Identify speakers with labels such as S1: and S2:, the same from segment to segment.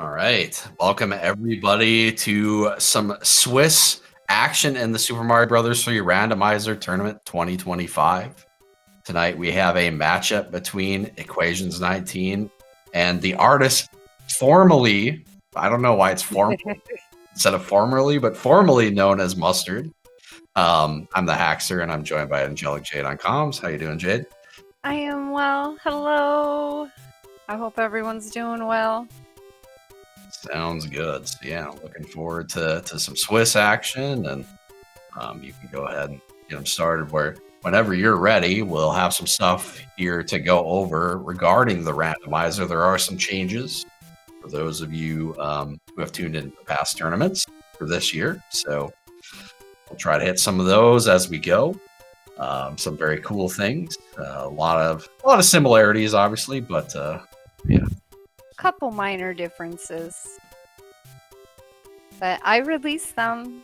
S1: All right. Welcome everybody to some Swiss action in the Super Mario Brothers 3 Randomizer Tournament 2025. Tonight we have a matchup between Equations19 and the artist formerly, I don't know why it's formal instead of formerly, but formerly known as Mustard. I'm the Hackster and I'm joined by Angelic Jade on comms. How you doing, Jade?
S2: I am well. Hello. I hope everyone's doing well.
S1: Sounds good. So yeah, looking forward to some Swiss action, and you can go ahead and get them started whenever you're ready. We'll have some stuff here to go over regarding the randomizer. There are some changes for those of you who have tuned in to past tournaments for this year. So we'll try to hit some of those as we go. Some very cool things. A lot of similarities, obviously, but yeah.
S2: Couple minor differences. But I released them.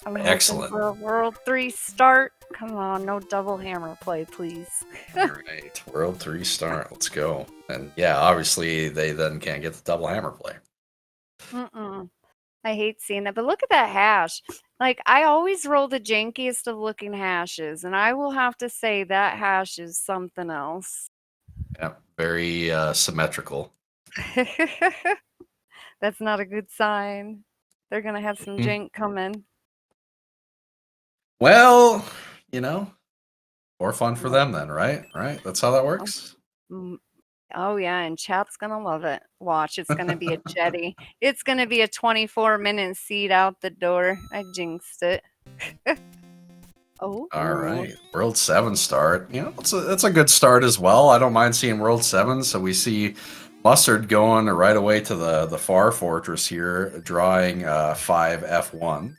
S2: I'm
S1: Excellent.
S2: For a World 3 start. Come on, no double hammer play, please.
S1: All right, World 3 start. Let's go. And yeah, obviously they then can't get the double hammer play.
S2: I hate seeing that. But look at that hash. Like, I always roll the jankiest of looking hashes, and I will have to say that hash is something else.
S1: Yeah, very symmetrical.
S2: That's not a good sign. They're going to have some jank coming.
S1: Well, more fun for them then, right? Right? That's how that works.
S2: Oh, yeah, and chat's going to love it. Watch, it's going to be a jetty. It's going to be a 24-minute seat out the door. I jinxed it. Oh.
S1: All right. World 7 start. That's a good start as well. I don't mind seeing World 7. So we see Mustard going right away to the far fortress here, drawing 5 F1.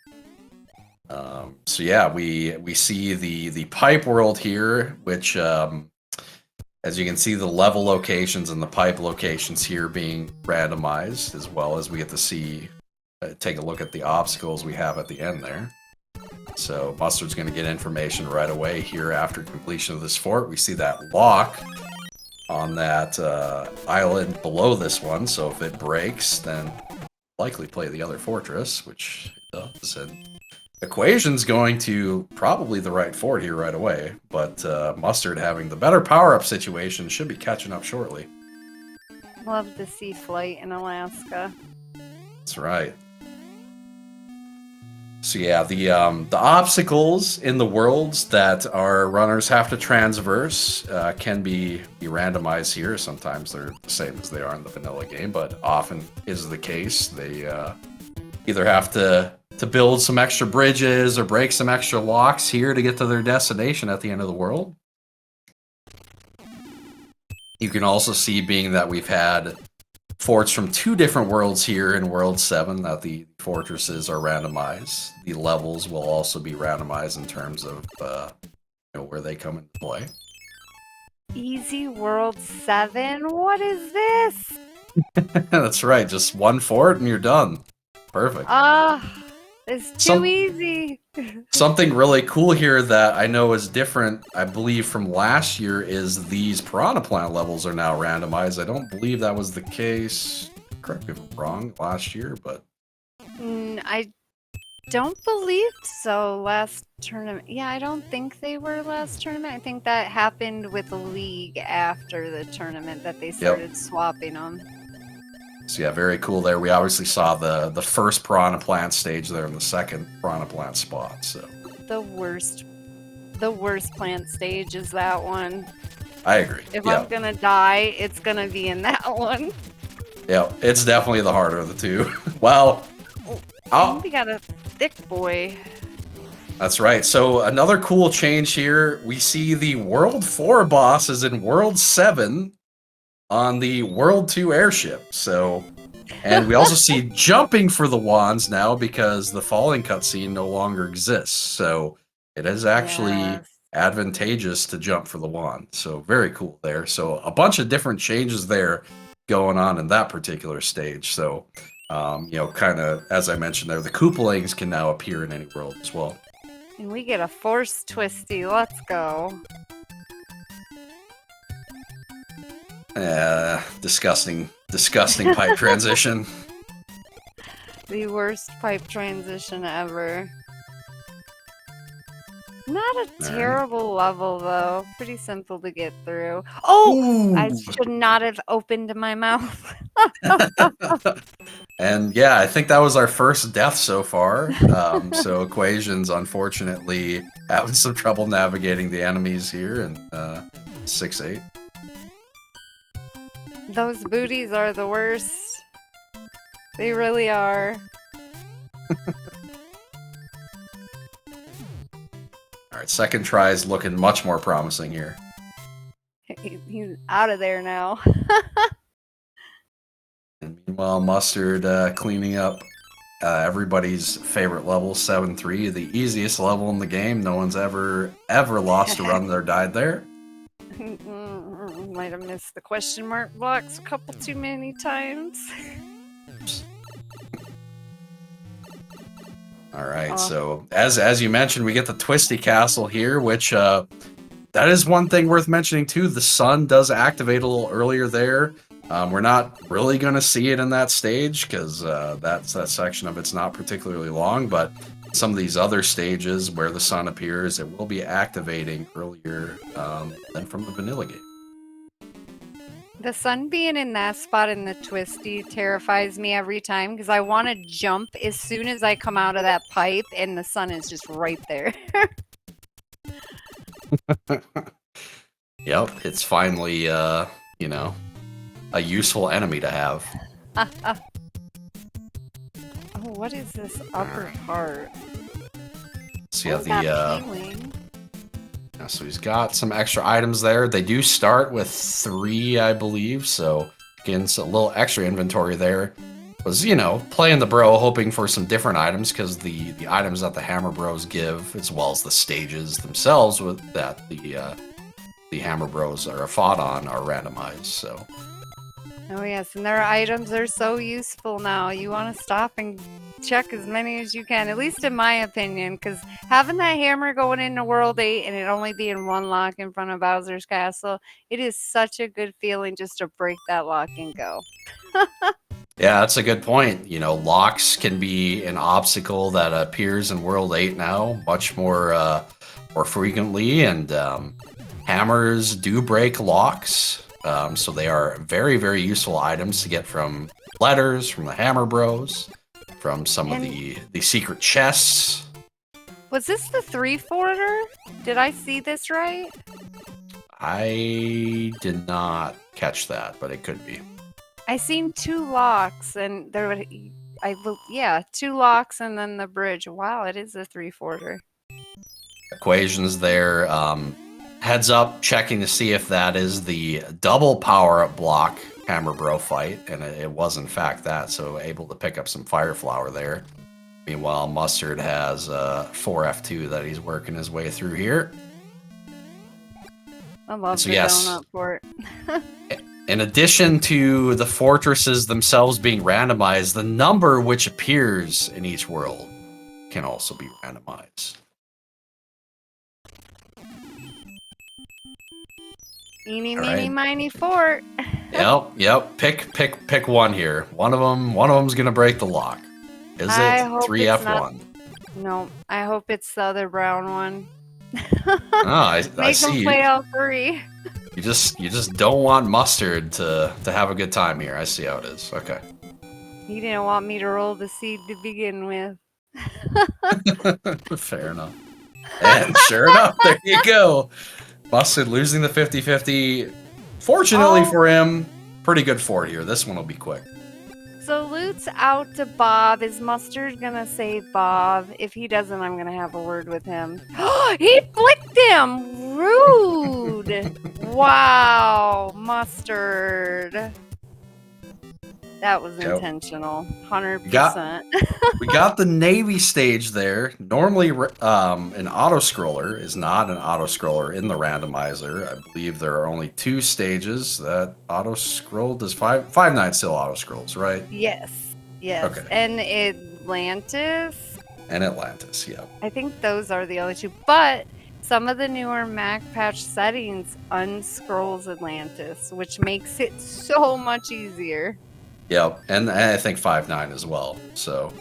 S1: So yeah, we see the pipe world here, which as you can see, the level locations and the pipe locations here being randomized, as well as we get to see take a look at the obstacles we have at the end there. So Mustard's going to get information right away here after completion of this fort. We see that lock on that island below this one, so if it breaks, then likely play the other fortress, which it does. And Equation's going to probably the right fort here right away, but Mustard having the better power-up situation should be catching up shortly.
S2: Love the sea flight in Alaska.
S1: That's right. So yeah, the obstacles in the worlds that our runners have to transverse can be randomized here. Sometimes they're the same as they are in the vanilla game, but often is the case. They either have to build some extra bridges or break some extra locks here to get to their destination at the end of the world. You can also see, being that we've had forts from 2 different worlds here in World 7, that the fortresses are randomized. The levels will also be randomized in terms of where they come into play.
S2: Easy World 7? What is this?
S1: That's right, just 1 fort and you're done. Perfect.
S2: It's too easy.
S1: Something really cool here that I know is different, I believe, from last year is these Piranha Plant levels are now randomized. I don't believe that was the case, correct me if I'm wrong, last year, but...
S2: I don't believe so last tournament. Yeah, I don't think they were last tournament. I think that happened with the league after the tournament that they started swapping them.
S1: So yeah, very cool there. We obviously saw the first Piranha Plant stage there in the second Piranha Plant spot. So
S2: the worst plant stage is that one.
S1: I agree.
S2: If I'm gonna die, it's gonna be in that one.
S1: Yeah, it's definitely the harder of the two. Well,
S2: we got a thick boy.
S1: That's right. So another cool change here. We see the World 4 bosses in World 7 on the World 2 airship. So, and we also see jumping for the wands now because the falling cutscene no longer exists. So it is actually advantageous to jump for the wand. So very cool there. So a bunch of different changes there going on in that particular stage. So, kind of, as I mentioned there, the Koopalings can now appear in any world as well.
S2: And we get a force twisty. Let's go.
S1: Disgusting Disgusting pipe transition.
S2: The worst pipe transition ever. Not a terrible level, though. Pretty simple to get through. Oh!
S1: Ooh.
S2: I should not have opened my mouth.
S1: And yeah, I think that was our first death so far. So Equations, unfortunately, having some trouble navigating the enemies here in 6-8.
S2: Those booties are the worst. They really are.
S1: All right, second try is looking much more promising here.
S2: He's out of there now.
S1: And meanwhile, Mustard cleaning up everybody's favorite level, 7-3, the easiest level in the game. No one's ever lost a run or died there.
S2: Might have missed the question mark blocks a couple too many times.
S1: All right, so as you mentioned, we get the Twisty Castle here, which that is one thing worth mentioning too. The sun does activate a little earlier there. We're not really going to see it in that stage because that section of it's not particularly long, but some of these other stages where the sun appears, it will be activating earlier than from the vanilla game.
S2: The sun being in that spot in the Twisty terrifies me every time because I want to jump as soon as I come out of that pipe and the sun is just right there.
S1: Yep, it's finally, you know, a useful enemy to have.
S2: Oh, what is this upper part?
S1: So you have
S2: the
S1: so he's got some extra items there. They do start with 3, I believe, so again, a little extra inventory there. Was, you know, playing the bro, hoping for some different items because the items that the Hammer Bros give, as well as the stages themselves with that the Hammer Bros are fought on, are randomized. So.
S2: Oh yes, and their items are so useful now. You want to stop and check as many as you can, at least in my opinion, because having that hammer going into World 8 and it only being one lock in front of Bowser's Castle, it is such a good feeling just to break that lock and go.
S1: Yeah, that's a good point. You know, locks can be an obstacle that appears in World 8 now much more frequently, and hammers do break locks. So they are very, very useful items to get from letters, from the Hammer Bros, from some of the secret chests.
S2: Was this the 3-forter? Did I see this right?
S1: I did not catch that, but it could be.
S2: I seen 2 locks, and there would, yeah, 2 locks and then the bridge. Wow, it is a 3-forter.
S1: Equations there. Heads up, checking to see if that is the double power-up block Hammer Bro fight, and it was in fact that, so able to pick up some Fire Flower there. Meanwhile, Mustard has 4F2 that he's working his way through here.
S2: I love the donut fort.
S1: In addition to the fortresses themselves being randomized, the number which appears in each world can also be randomized.
S2: Eeny, meeny, miny, fort.
S1: Yep. Pick one here. One of them's gonna break the lock. Is it 3F1?
S2: No, I hope it's the other brown one.
S1: I
S2: Make
S1: see.
S2: them play all 3.
S1: You just don't want Mustard to have a good time here. I see how it is. Okay.
S2: He didn't want me to roll the seed to begin with.
S1: Fair enough. And sure enough, there you go. Mustard losing the 50-50. Fortunately for him, pretty good fort here. This one will be quick.
S2: So Loot's out to Bob. Is Mustard gonna save Bob? If he doesn't, I'm gonna have a word with him. He flicked him! Rude! Wow, Mustard. That was intentional. 100%.
S1: We got the Navy stage there. Normally, an auto-scroller is not an auto-scroller in the randomizer. I believe there are only 2 stages that auto-scroll. Does 5-9 still auto-scrolls, right?
S2: Yes.
S1: Okay.
S2: And Atlantis?
S1: And Atlantis, yeah.
S2: I think those are the only 2. But Some of the newer Mac patch settings unscrolls Atlantis, which makes it so much easier.
S1: Yep, and I think 5.9 as well. So.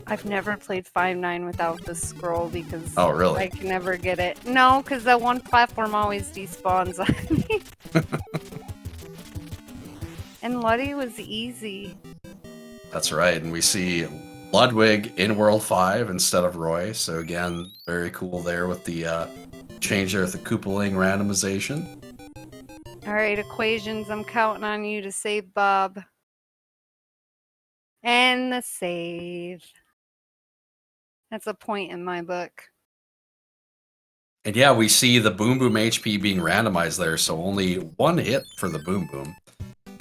S2: I've never played 5.9 without the scroll because
S1: Oh, really?
S2: I can never get it. No, because that one platform always despawns on me. And Luddy was easy.
S1: That's right, and we see Ludwig in World 5 instead of Roy. So again, very cool there with the change there with the Koopaling randomization.
S2: All right, equations. I'm counting on you to save Bob. And the save. That's a point in my book.
S1: And yeah, we see the Boom Boom HP being randomized there, so only one hit for the Boom Boom.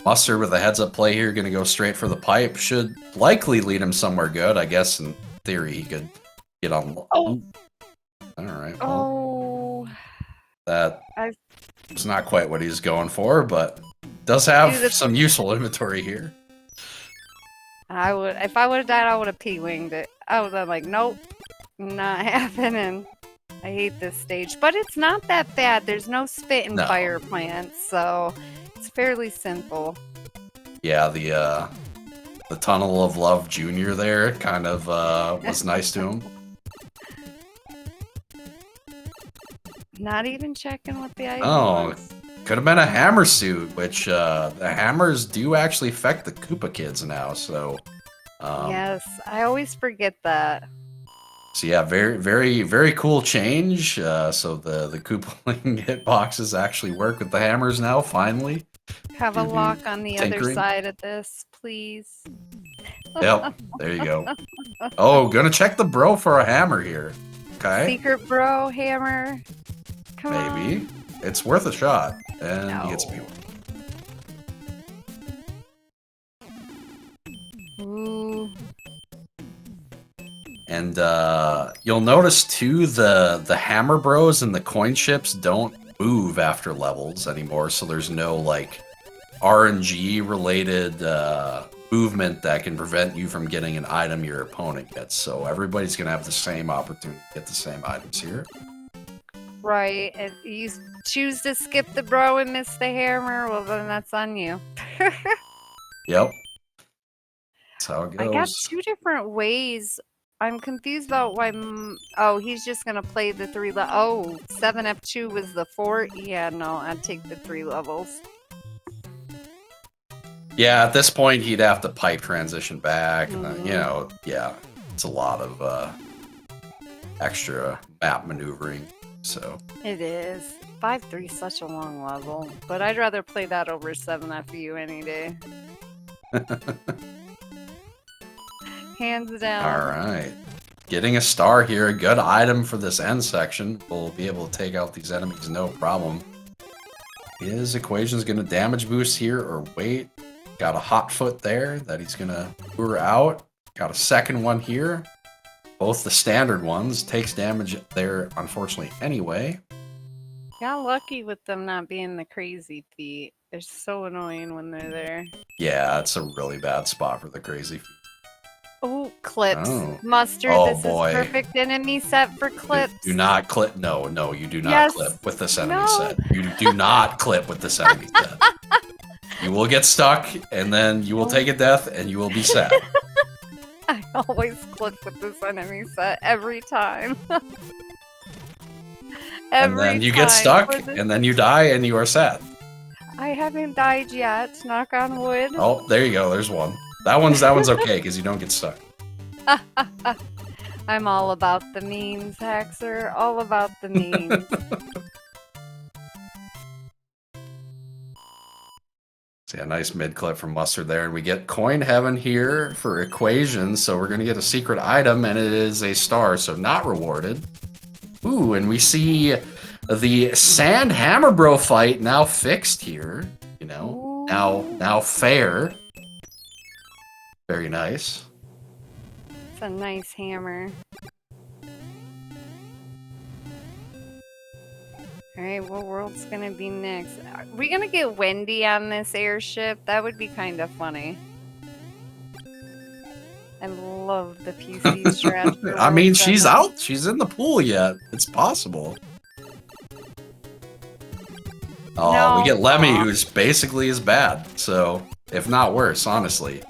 S1: Mustard with a heads-up play here, going to go straight for the pipe. Should likely lead him somewhere good. I guess in theory he could get on.
S2: Oh.
S1: All right.
S2: Well,
S1: that was not quite what he's going for, but does have some useful inventory here.
S2: I would, if I would have died, I would have P-winged it. I was like, nope, not happening. I hate this stage, but it's not that bad. There's no spit and fire plants, so it's fairly simple.
S1: Yeah, the Tunnel of Love Junior there kind of was nice to him.
S2: Not even checking what the item was.
S1: Could have been a hammer suit, which the hammers do actually affect the Koopa kids now. So
S2: yes, I always forget that.
S1: So yeah, very, very, very cool change. So the Koopaling hitboxes actually work with the hammers now, finally.
S2: Have a lock on the other side of this, please.
S1: Yep, there you go. Oh, gonna check the bro for a hammer here. Okay.
S2: Secret bro hammer. Come
S1: Maybe.
S2: on.
S1: It's worth a shot. And he gets me.
S2: Ooh.
S1: And you'll notice too the hammer bros and the coin ships don't move after levels anymore, so there's no like RNG related movement that can prevent you from getting an item your opponent gets. So everybody's gonna have the same opportunity to get the same items here.
S2: Right, if you choose to skip the bro and miss the hammer, well then that's on you.
S1: Yep. That's how it goes.
S2: I got two different ways. I'm confused about why. Oh, he's just gonna play the 3 Oh, 7F2 was the 4. Yeah, no, I'd take the 3 levels.
S1: Yeah, at this point he'd have to pipe transition back, and then, you know, yeah, it's a lot of extra map maneuvering. So
S2: it is. 5-3 is such a long level, but I'd rather play that over 7FU any day. Hands down.
S1: All right. Getting a star here. A good item for this end section. We'll be able to take out these enemies no problem. Is Equation's going to damage boost here or wait? Got a hot foot there that he's going to lure out. Got a second one here. Both the standard ones. Takes damage there, unfortunately, anyway.
S2: Got lucky with them not being the crazy feet. They're so annoying when they're there.
S1: Yeah, it's a really bad spot for the crazy feet.
S2: Oh, clips. Oh. Mustard, this is perfect enemy set for clips.
S1: Do not clip. No, you do not clip with this enemy set. You do not clip with this enemy set. You will get stuck, and then you will take a death, and you will be sad.
S2: I always clip with this enemy set every time.
S1: And then you get stuck, and then you die, and you are sad.
S2: I haven't died yet. Knock on wood.
S1: Oh, there you go. There's one. That one's okay because you don't get stuck.
S2: I'm all about the memes, Haxer. All about the memes.
S1: So yeah, nice mid clip from Mustard there, and we get coin heaven here for Equation. So we're gonna get a secret item, and it is a star, so not rewarded. Ooh, and we see the Sand Hammer Bro fight now fixed here. You know, now fair. Very nice.
S2: It's a nice hammer. Alright, what world's gonna be next? Are we gonna get Wendy on this airship? That would be kind of funny. I love the PC strat for
S1: I
S2: World
S1: mean, she's
S2: 7.
S1: out. She's in the pool yet. It's possible. Oh,
S2: No.
S1: we get Lemmy, who's basically as bad. So, if not worse, honestly.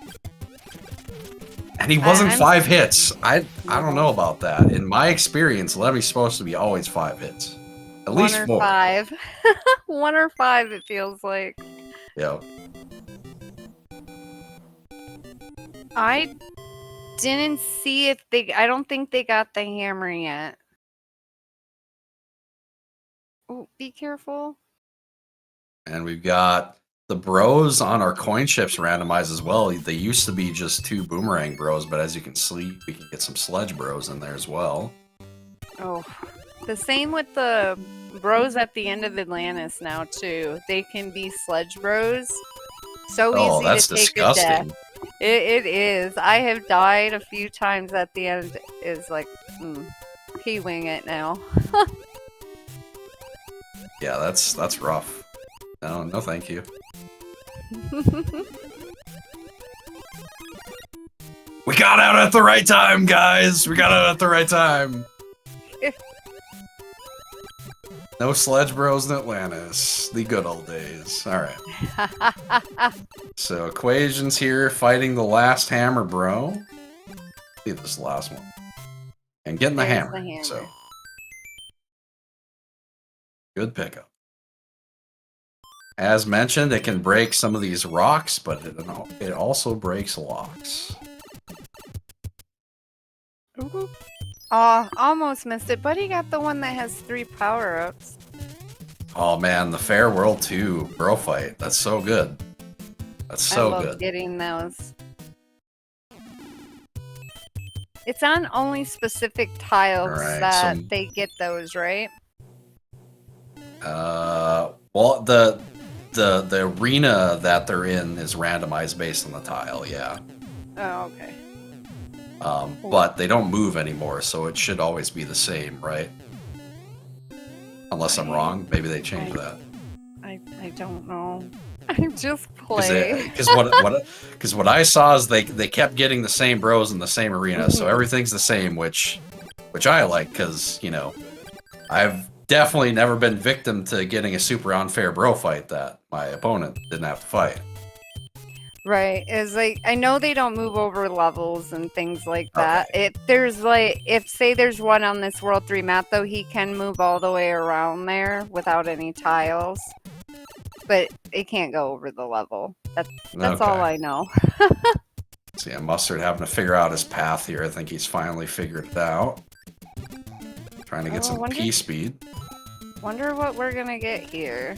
S1: And he wasn't
S2: I'm
S1: 5 hits. I don't
S2: No.
S1: know about that. In my experience, Lemmy's supposed to be always 5 hits. At
S2: 1
S1: least
S2: or
S1: 4.
S2: 5. 1 or 5, it feels like.
S1: Yeah.
S2: I didn't see if they... I don't think they got the hammer yet. Oh, be careful.
S1: And we've got the bros on our coin chips randomized as well. They used to be just 2 boomerang bros, but as you can see, we can get some sledge bros in there as well.
S2: Oh, the same with the bros at the end of Atlantis now too. They can be sledge bros. So
S1: Oh,
S2: easy
S1: that's
S2: to take a death.
S1: disgusting.
S2: It is. I have died a few times at the end. Is like, P-wing it now.
S1: Yeah, that's rough. No, thank you. We got out at the right time, guys. We got out at the right time. No sledge bros in Atlantis. The good old days. All right. So equations here, fighting the last hammer, bro. See this last one, and getting the
S2: There's
S1: hammer.
S2: the hammer.
S1: So good pickup. As mentioned, it can break some of these rocks, but it also breaks locks.
S2: Ooh. Oh, almost missed it, but he got the one that has 3 power-ups.
S1: Oh man, the Fair World 2 bro fight. That's so good. That's so
S2: I love
S1: good.
S2: getting those. It's on only specific tiles that they get those, right?
S1: Well, the arena that they're in is randomized based on the tile, yeah.
S2: Oh, okay.
S1: But they don't move anymore, so it should always be the same, right? Unless I'm wrong, maybe they changed that.
S2: I don't know. I just play.
S1: Because what I saw is they kept getting the same bros in the same arena, so everything's the same, which I like, because, you know, I've definitely never been victim to getting a super unfair bro fight that my opponent didn't have to fight.
S2: Right. It's like, I know they don't move over levels and things like that.
S1: Okay.
S2: If say there's one on this World 3 map, though, he can move all the way around there without any tiles. But it can't go over the level. That's all I know.
S1: So yeah, Mustard having to figure out his path here. I think he's finally figured it out. Trying to get some P speed.
S2: Wonder what we're gonna get here.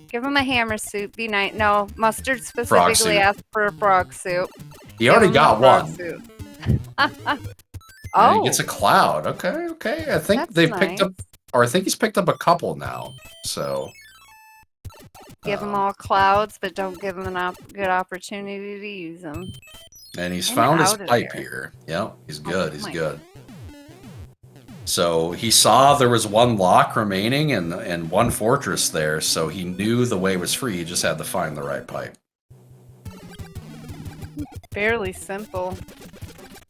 S2: Give him a hammer suit. Be nice. No, Mustard specifically asked for a frog suit.
S1: He already got one.
S2: Oh,
S1: he gets a cloud. Okay. I think they've picked up, or I think he's picked up a couple now. So
S2: give them all clouds, but don't give them a good opportunity to use them.
S1: And he's found his pipe here. Yep, he's good. He's good. So he saw there was one lock remaining and one fortress there, so he knew the way was free. He just had to find the right pipe.
S2: Fairly simple.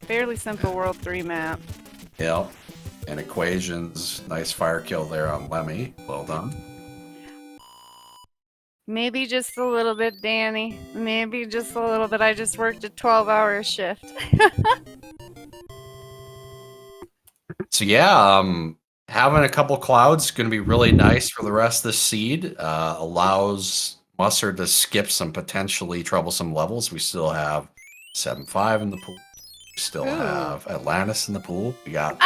S2: Fairly simple World 3 map.
S1: Yep. And equations. Nice fire kill there on Lemmy. Well done.
S2: Maybe just a little bit, Danny. Maybe just a little bit. I just worked a 12-hour shift.
S1: So yeah, having a couple clouds is going to be really nice for the rest of the seed. Allows Mustard to skip some potentially troublesome levels. We still have 7-5 in the pool. We still have Atlantis in the pool. We got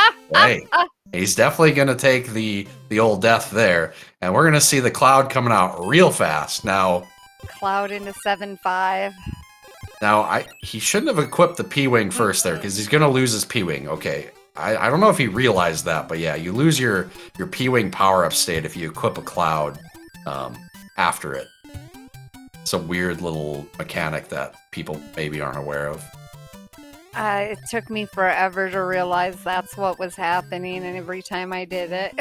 S1: he's definitely going to take the old death there, and we're going to see the cloud coming out real fast now.
S2: Cloud into 7-5.
S1: Now he shouldn't have equipped the P-wing first there, because he's going to lose his P-wing. Okay. I don't know if he realized that, but yeah, you lose your P-wing power-up state if you equip a cloud after it. It's a weird little mechanic that people maybe aren't aware of.
S2: It took me forever to realize that's what was happening, and every time I did it.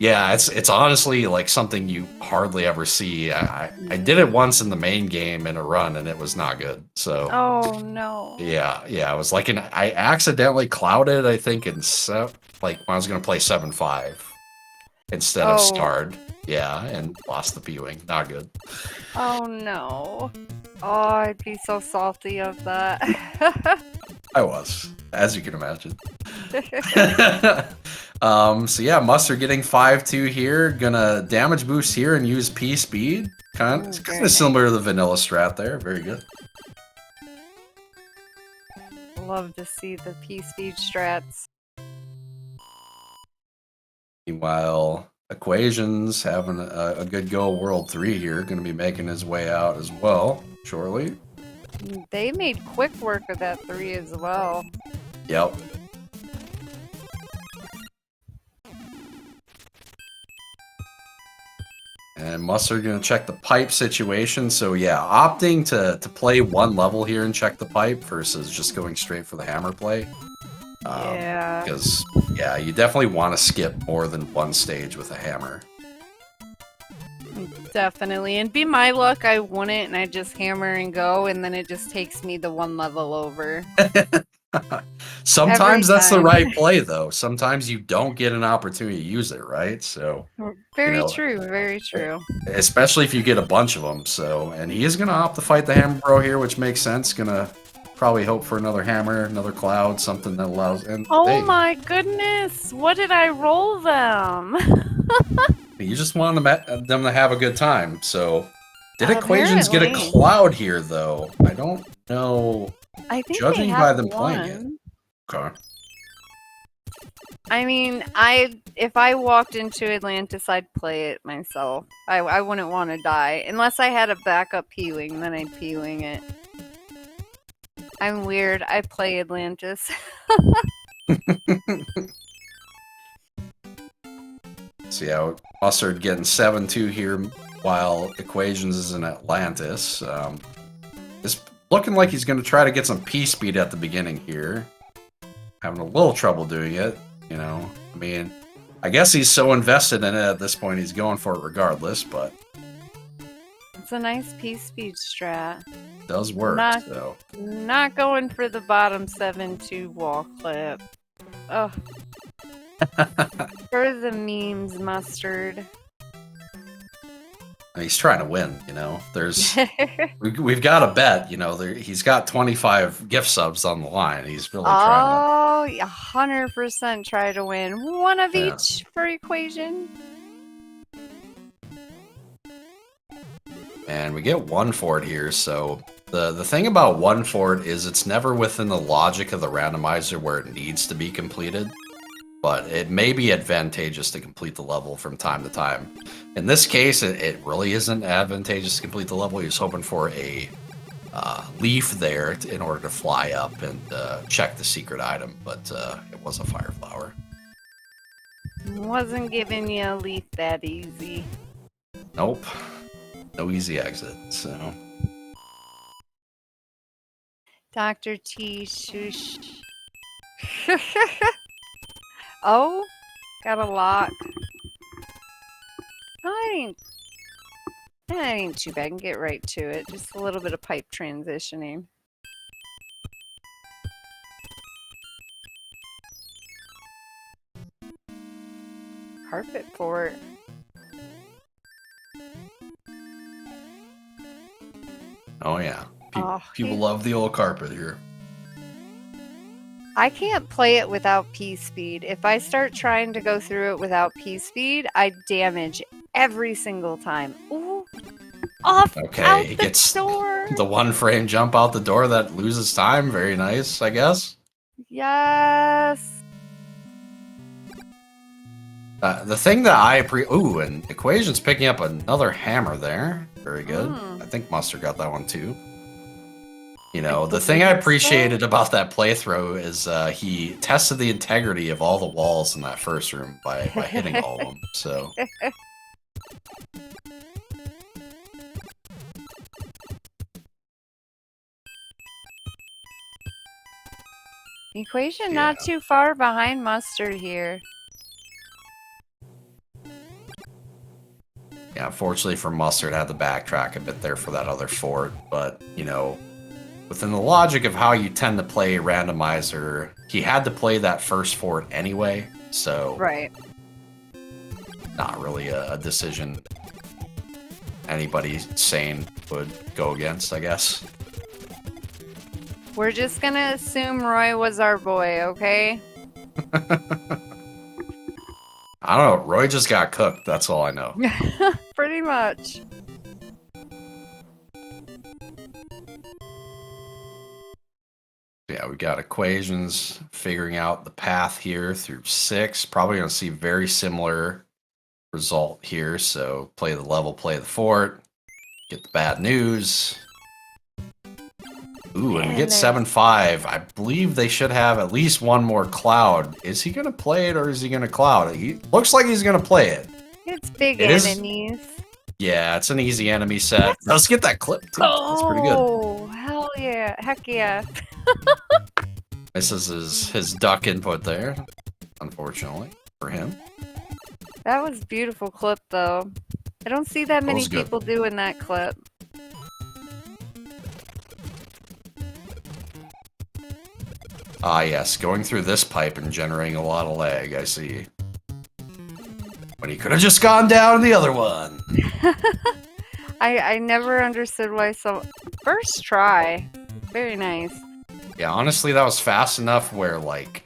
S1: Yeah, it's honestly like something you hardly ever see. I did it once in the main game in a run, and it was not good. So
S2: Oh no.
S1: yeah, I was like, I accidentally clouded, I think, like when I was gonna play 7-5 instead of
S2: Oh.
S1: starred. Yeah, and lost the P-wing. Not good.
S2: Oh no. Oh, I'd be so salty of that.
S1: I was, as you can imagine. So yeah, Mustard getting 5-2 here. Gonna damage boost here and use P speed. It's kind
S2: Very
S1: of similar
S2: nice.
S1: to the vanilla strat there. Very good.
S2: Love to see the P-speed strats.
S1: Meanwhile, Equations having a good go at World 3 here. Gonna be making his way out as well shortly.
S2: They made quick work of that 3 as well.
S1: Yep. And Mustard gonna check the pipe situation. So yeah, opting to play one level here and check the pipe versus just going straight for the hammer play.
S2: Yeah.
S1: Because yeah, you definitely want to skip more than one stage with a hammer.
S2: Definitely. And be my luck, I wouldn't, and I just hammer and go, and then it just takes me the one level over.
S1: Sometimes
S2: Every
S1: that's the
S2: time.
S1: right play, though. Sometimes you don't get an opportunity to use it, right? So,
S2: Very true. Very true.
S1: especially if you get a bunch of them. So, and he is going to opt to fight the hammer bro here, which makes sense. Gonna probably hope for another hammer, another cloud, something that allows. And
S2: Oh
S1: hey,
S2: my goodness! What did I roll them?
S1: you just want them to have a good time. So, did Equations get a
S2: Apparently.
S1: cloud here, though? I don't know.
S2: I think
S1: Judging
S2: they
S1: by
S2: have
S1: them playing it.
S2: one.
S1: Okay.
S2: I mean, if I walked into Atlantis, I'd play it myself. I wouldn't want to die unless I had a backup P-wing. Then I'd P-wing it. I'm weird. I play Atlantis.
S1: See how Mustard getting 7-2 here while Equations is in Atlantis. It's looking like he's going to try to get some P speed at the beginning here. Having a little trouble doing it, you know. I mean, I guess he's so invested in it at this point, he's going for it regardless, but
S2: It's a nice P-speed strat.
S1: it does work. So
S2: Not going for the bottom 7-2 wall clip. Ugh. For the memes, Mustard.
S1: he's trying to win, you know. We've got a bet, you know. He's got 25 gift subs on the line. He's really trying to.
S2: 100% try to win. One of
S1: Yeah.
S2: each for equation.
S1: And we get one for it here. So the thing about one for it is it's never within the logic of the randomizer where it needs to be completed. But it may be advantageous to complete the level from time to time. In this case, it really isn't advantageous to complete the level. He was hoping for a leaf there in order to fly up and check the secret item, but it was a fire flower.
S2: Wasn't giving you a leaf that easy.
S1: Nope. No easy exit, so.
S2: Dr. T. Shush. Oh, got a lock. That ain't too bad. I can get right to it. Just a little bit of pipe transitioning. Carpet fort.
S1: Oh yeah. People
S2: Yeah.
S1: love the old carpet here.
S2: I can't play it without P-speed. If I start trying to go through it without P-speed, I damage every single time. Ooh. Off
S1: Okay,
S2: out
S1: he
S2: the
S1: gets
S2: door.
S1: the one frame jump out the door that loses time. Very nice, I guess.
S2: Yes.
S1: The thing that I ooh, and Equation's picking up another hammer there. Very good. I think Mustard got that one too. You know, the thing I appreciated about that playthrough is he tested the integrity of all the walls in that first room by hitting all of them. So
S2: Equation not too far behind Mustard here.
S1: Yeah, unfortunately for Mustard, had to backtrack a bit there for that other fort, but, you know, within the logic of how you tend to play Randomizer, he had to play that first fort anyway, so...
S2: Right.
S1: Not really a decision anybody sane would go against, I guess.
S2: We're just gonna assume Roy was our boy, okay?
S1: I don't know. Roy just got cooked. That's all I know.
S2: Pretty much.
S1: Yeah, we got equations figuring out the path here through 6. Probably going to see very similar result here. So play the level, play the fort, get the bad news. Ooh, and we get 7-5. I believe they should have at least one more cloud. Is he going to play it or is he going to cloud it? He looks like he's going to play it.
S2: It's big enemies.
S1: Yeah, it's an easy enemy set. Let's get that clip, too. That's pretty good.
S2: Oh, hell yeah. Heck yeah.
S1: This is his duck input there, unfortunately, for him.
S2: That was a beautiful clip, though. I don't see that many people doing that clip.
S1: Ah, yes, going through this pipe and generating a lot of lag, I see. But he could have just gone down the other one.
S2: I never understood why First try. Very nice.
S1: Yeah, honestly, that was fast enough where, like,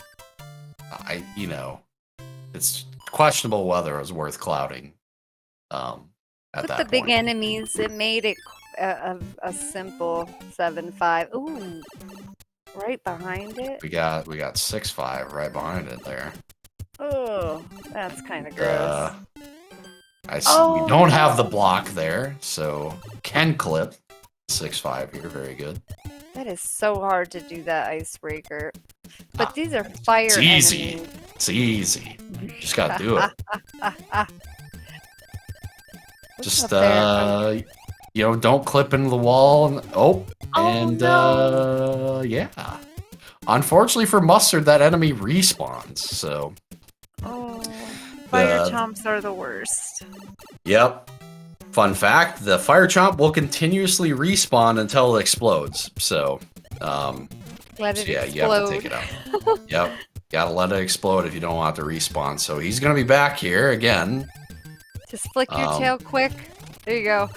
S1: you know, it's questionable whether it was worth clouding.
S2: With the big enemies, it made it a simple 7-5. Ooh, right behind it.
S1: We got 6-5 right behind it there.
S2: Oh, that's kind of gross.
S1: I see we don't have the block there, so can clip 6-5 here. Very good.
S2: That is so hard to do that icebreaker. But these are fire
S1: It's easy.
S2: enemies.
S1: It's easy. Just gotta do it. Just you know, don't clip into the wall. Yeah. Unfortunately for Mustard, that enemy respawns. So.
S2: Oh, fire chomps are the worst.
S1: Yep. Fun fact: the fire chomp will continuously respawn until it explodes. So.
S2: Let it explode.
S1: You have to take it out. Yep. Gotta let it explode if you don't want it to respawn. So he's gonna be back here again.
S2: Just flick your tail quick. There you go.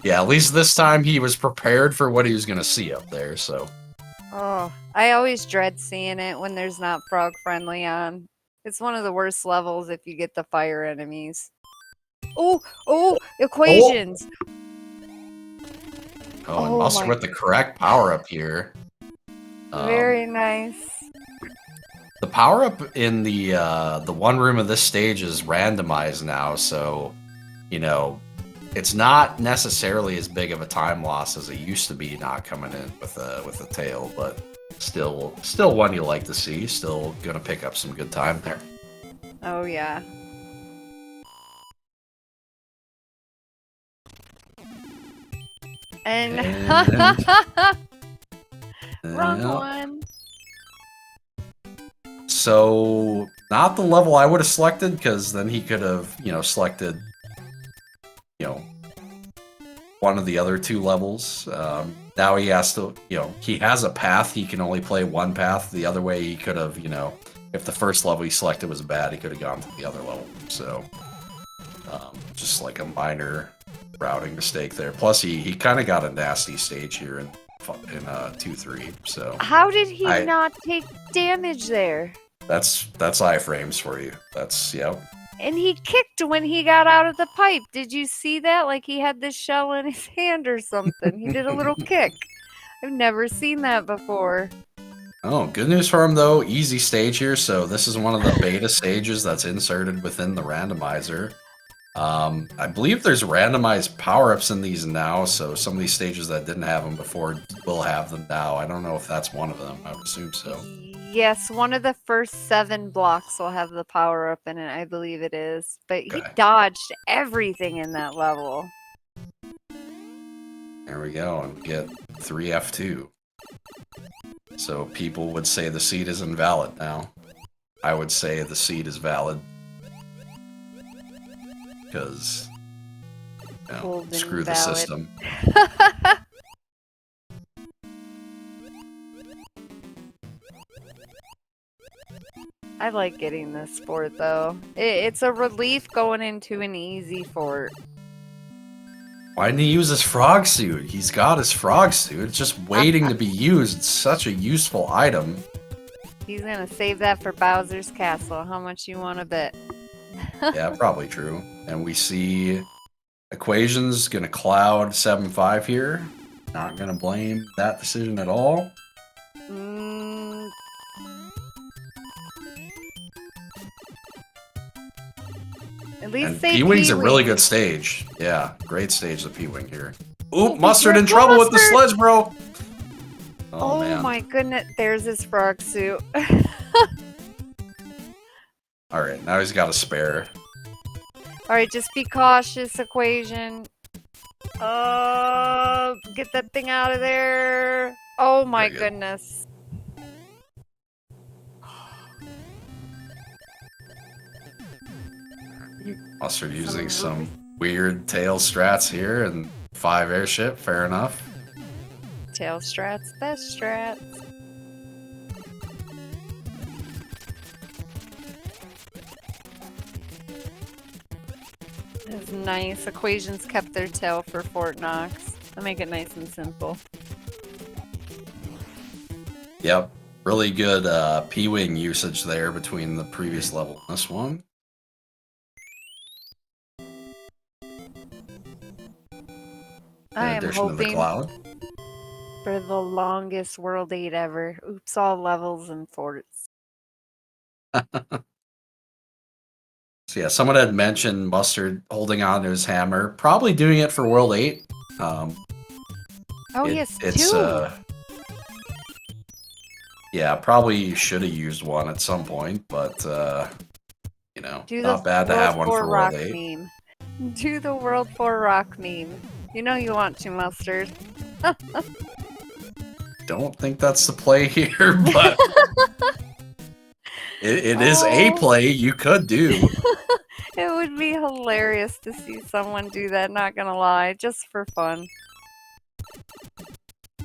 S1: Yeah, at least this time he was prepared for what he was gonna see up there, so.
S2: Oh, I always dread seeing it when there's not frog friendly on. It's one of the worst levels if you get the fire enemies. Oh, equations.
S1: Oh, and Mustard with the correct power-up here.
S2: Very nice.
S1: The power-up in the one room of this stage is randomized now, so, you know, it's not necessarily as big of a time loss as it used to be not coming in with a tail, but still one you like to see. Still gonna pick up some good time there.
S2: Oh, yeah. And wrong one.
S1: So, not the level I would have selected, because then he could have, you know, selected, you know, one of the other 2 levels. Now he has to, you know, he has a path. He can only play one path. The other way he could have, you know, if the first level he selected was bad, he could have gone to the other level. So, just like a minor routing mistake there. Plus, he kind of got a nasty stage here in 2-3. So
S2: how did he not take damage there?
S1: That's iframes for you. That's yep.
S2: And he kicked when he got out of the pipe. Did you see that? Like he had this shell in his hand or something. He did a little kick. I've never seen that before.
S1: Oh, good news for him though. Easy stage here. So this is one of the beta stages that's inserted within the randomizer. I believe there's randomized power-ups in these now, so some of these stages that didn't have them before will have them now. I don't know if that's one of them. I would assume so.
S2: Yes, one of the first 7 blocks will have the power-up in it. I believe it is. But he dodged everything in that level.
S1: There we go, and get 3F2. So people would say the seed is invalid now. I would say the seed is valid. because
S2: Old and
S1: screw the
S2: valid.
S1: system.
S2: I like getting this fort though. It's a relief going into an easy fort.
S1: Why didn't he use his frog suit? He's got his frog suit. It's just waiting to be used. It's such a useful item.
S2: He's gonna save that for Bowser's Castle. How much you want to bet?
S1: Yeah, probably true. And we see Equations gonna cloud 7-5 here. Not gonna blame that decision at all.
S2: At least
S1: And
S2: say
S1: P-Wing's a really
S2: P-Wing.
S1: good stage. Yeah, great stage, the P-Wing here. Oop, Mustard in trouble with the sledge, bro!
S2: Oh
S1: man.
S2: my goodness, there's his frog suit.
S1: Alright, now he's got a spare.
S2: Alright, just be cautious, Equation. Get that thing out of there. Oh my goodness.
S1: Mustard using some weird tail strats here and 5 airship, fair enough.
S2: Tail strats, best strats. This is nice. Equations kept their tail for Fort Knox. I'll make it nice and simple.
S1: Yep, really good P-Wing usage there between the previous level and this one.
S2: I am hoping
S1: cloud.
S2: for the longest World 8 ever. Oops, all levels and forts.
S1: So yeah, someone had mentioned Mustard holding on to his hammer, probably doing it for World 8.
S2: Yes, two.
S1: Yeah, probably should have used one at some point, but you know, not bad to have one for World 8.
S2: Meme. Do the World 4 Rock meme. You know you want to, Mustard.
S1: Don't think that's the play here, but it is a play you could do.
S2: It would be hilarious to see someone do that, not gonna lie, just for fun.
S1: I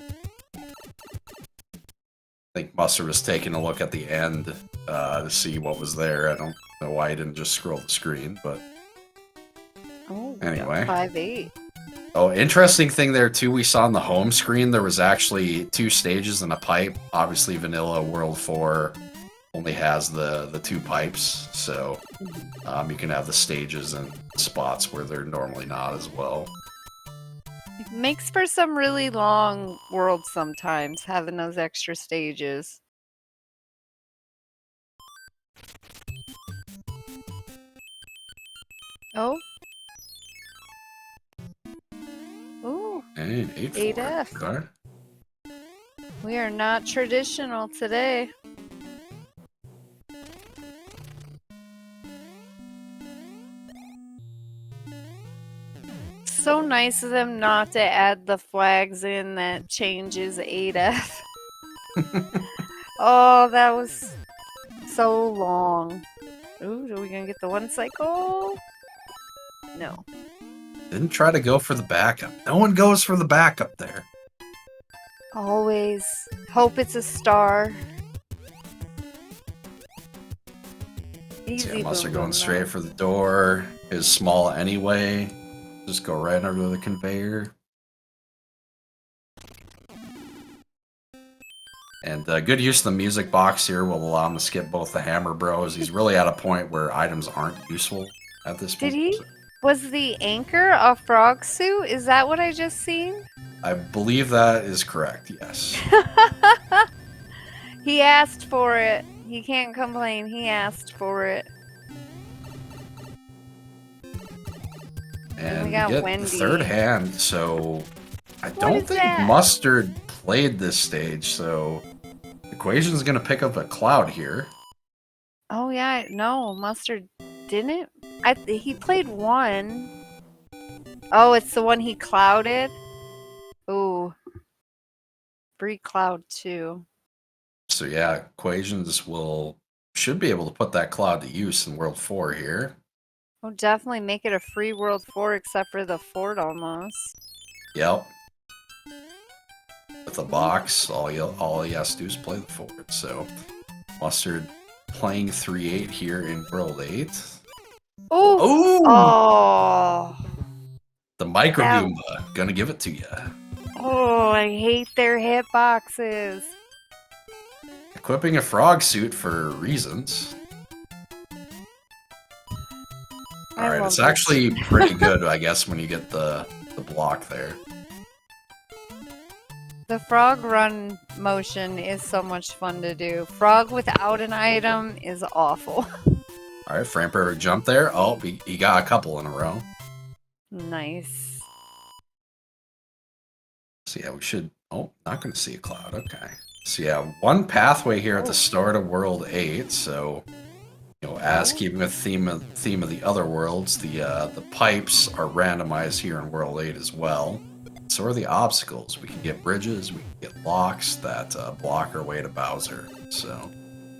S1: think Mustard was taking a look at the end to see what was there. I don't know why he didn't just scroll the screen, but anyway.
S2: 5-8.
S1: Oh, interesting thing there too, we saw on the home screen there was actually 2 stages and a pipe. Obviously Vanilla World 4 only has the 2 pipes, so you can have the stages and spots where they're normally not as well.
S2: It makes for some really long worlds sometimes, having those extra stages. Oh. Ooh.
S1: And 8-4. Okay.
S2: We are not traditional today. So nice of them not to add the flags in that changes 8F. Oh, that was so long. Ooh, are we gonna get the 1 cycle? No.
S1: Didn't try to go for the backup. No one goes for the backup there.
S2: Always hope it's a star. Easy.
S1: Yeah, Mustard going straight for the door. Is small anyway. Just go right under the conveyor. And good use of the music box here will allow him to skip both the Hammer Bros. He's really at a point where items aren't useful at this point.
S2: Did he? Was the anchor a frog suit? Is that what I just seen?
S1: I believe that is correct, yes.
S2: He asked for it. He can't complain. He asked for it.
S1: And
S2: we got
S1: get
S2: Wendy.
S1: the 3rd hand, so I don't think Mustard played this stage, so Equation's gonna pick up a cloud here.
S2: Oh yeah, no, Mustard didn't. He played 1. Oh, it's the one he clouded. Ooh, free cloud 2.
S1: So yeah, Equations should be able to put that cloud to use in World 4 here.
S2: We'll definitely make it a free World 4 except for the fort almost.
S1: Yep. With a box, all he has to do is play the fort. So, Mustard playing 3-8 here in World 8.
S2: Oh! Oh!
S1: The Micro Goomba, gonna give it to you.
S2: Oh, I hate their hitboxes.
S1: Equipping a frog suit for reasons. Alright, it's actually pretty good, I guess, when you get the block there.
S2: The frog run motion is so much fun to do. Frog without an item is awful.
S1: Alright, frame perfect jump there. Oh, he got a couple in a row.
S2: Nice.
S1: So yeah, we should... Oh, not going to see a cloud. Okay. So yeah, one pathway here at the start of World 8. So, you know, as keeping with theme of the other worlds, the pipes are randomized here in World 8 as well. So are the obstacles. We can get bridges, we can get locks that block our way to Bowser. So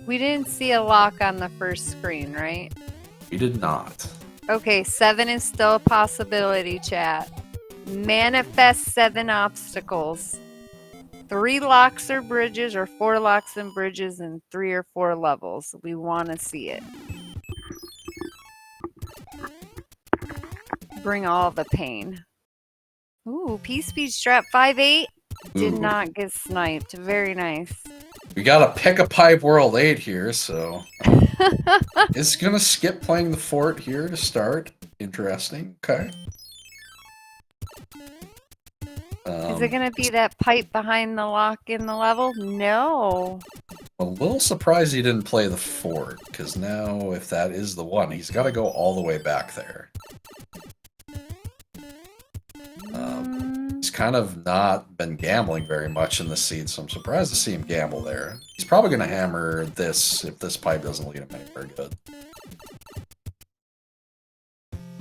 S2: we didn't see a lock on the first screen, right?
S1: We did not.
S2: Okay, 7 is still a possibility, chat. Manifest 7 obstacles. 3 locks or bridges, or 4 locks and bridges, and 3 or 4 levels. We want to see it. Bring all the pain. Ooh, P-Speed strap 5-8. Did not get sniped. Very nice.
S1: We got a pick a pipe World 8 here, so it's gonna skip playing the fort here to start. Interesting. Okay.
S2: Is it gonna be that pipe behind the lock in the level? No.
S1: A little surprised he didn't play the fort, because now if that is the one, he's got to go all the way back there. He's kind of not been gambling very much in this seed, so I'm surprised to see him gamble there. He's probably going to hammer this if this pipe doesn't lead him anywhere good.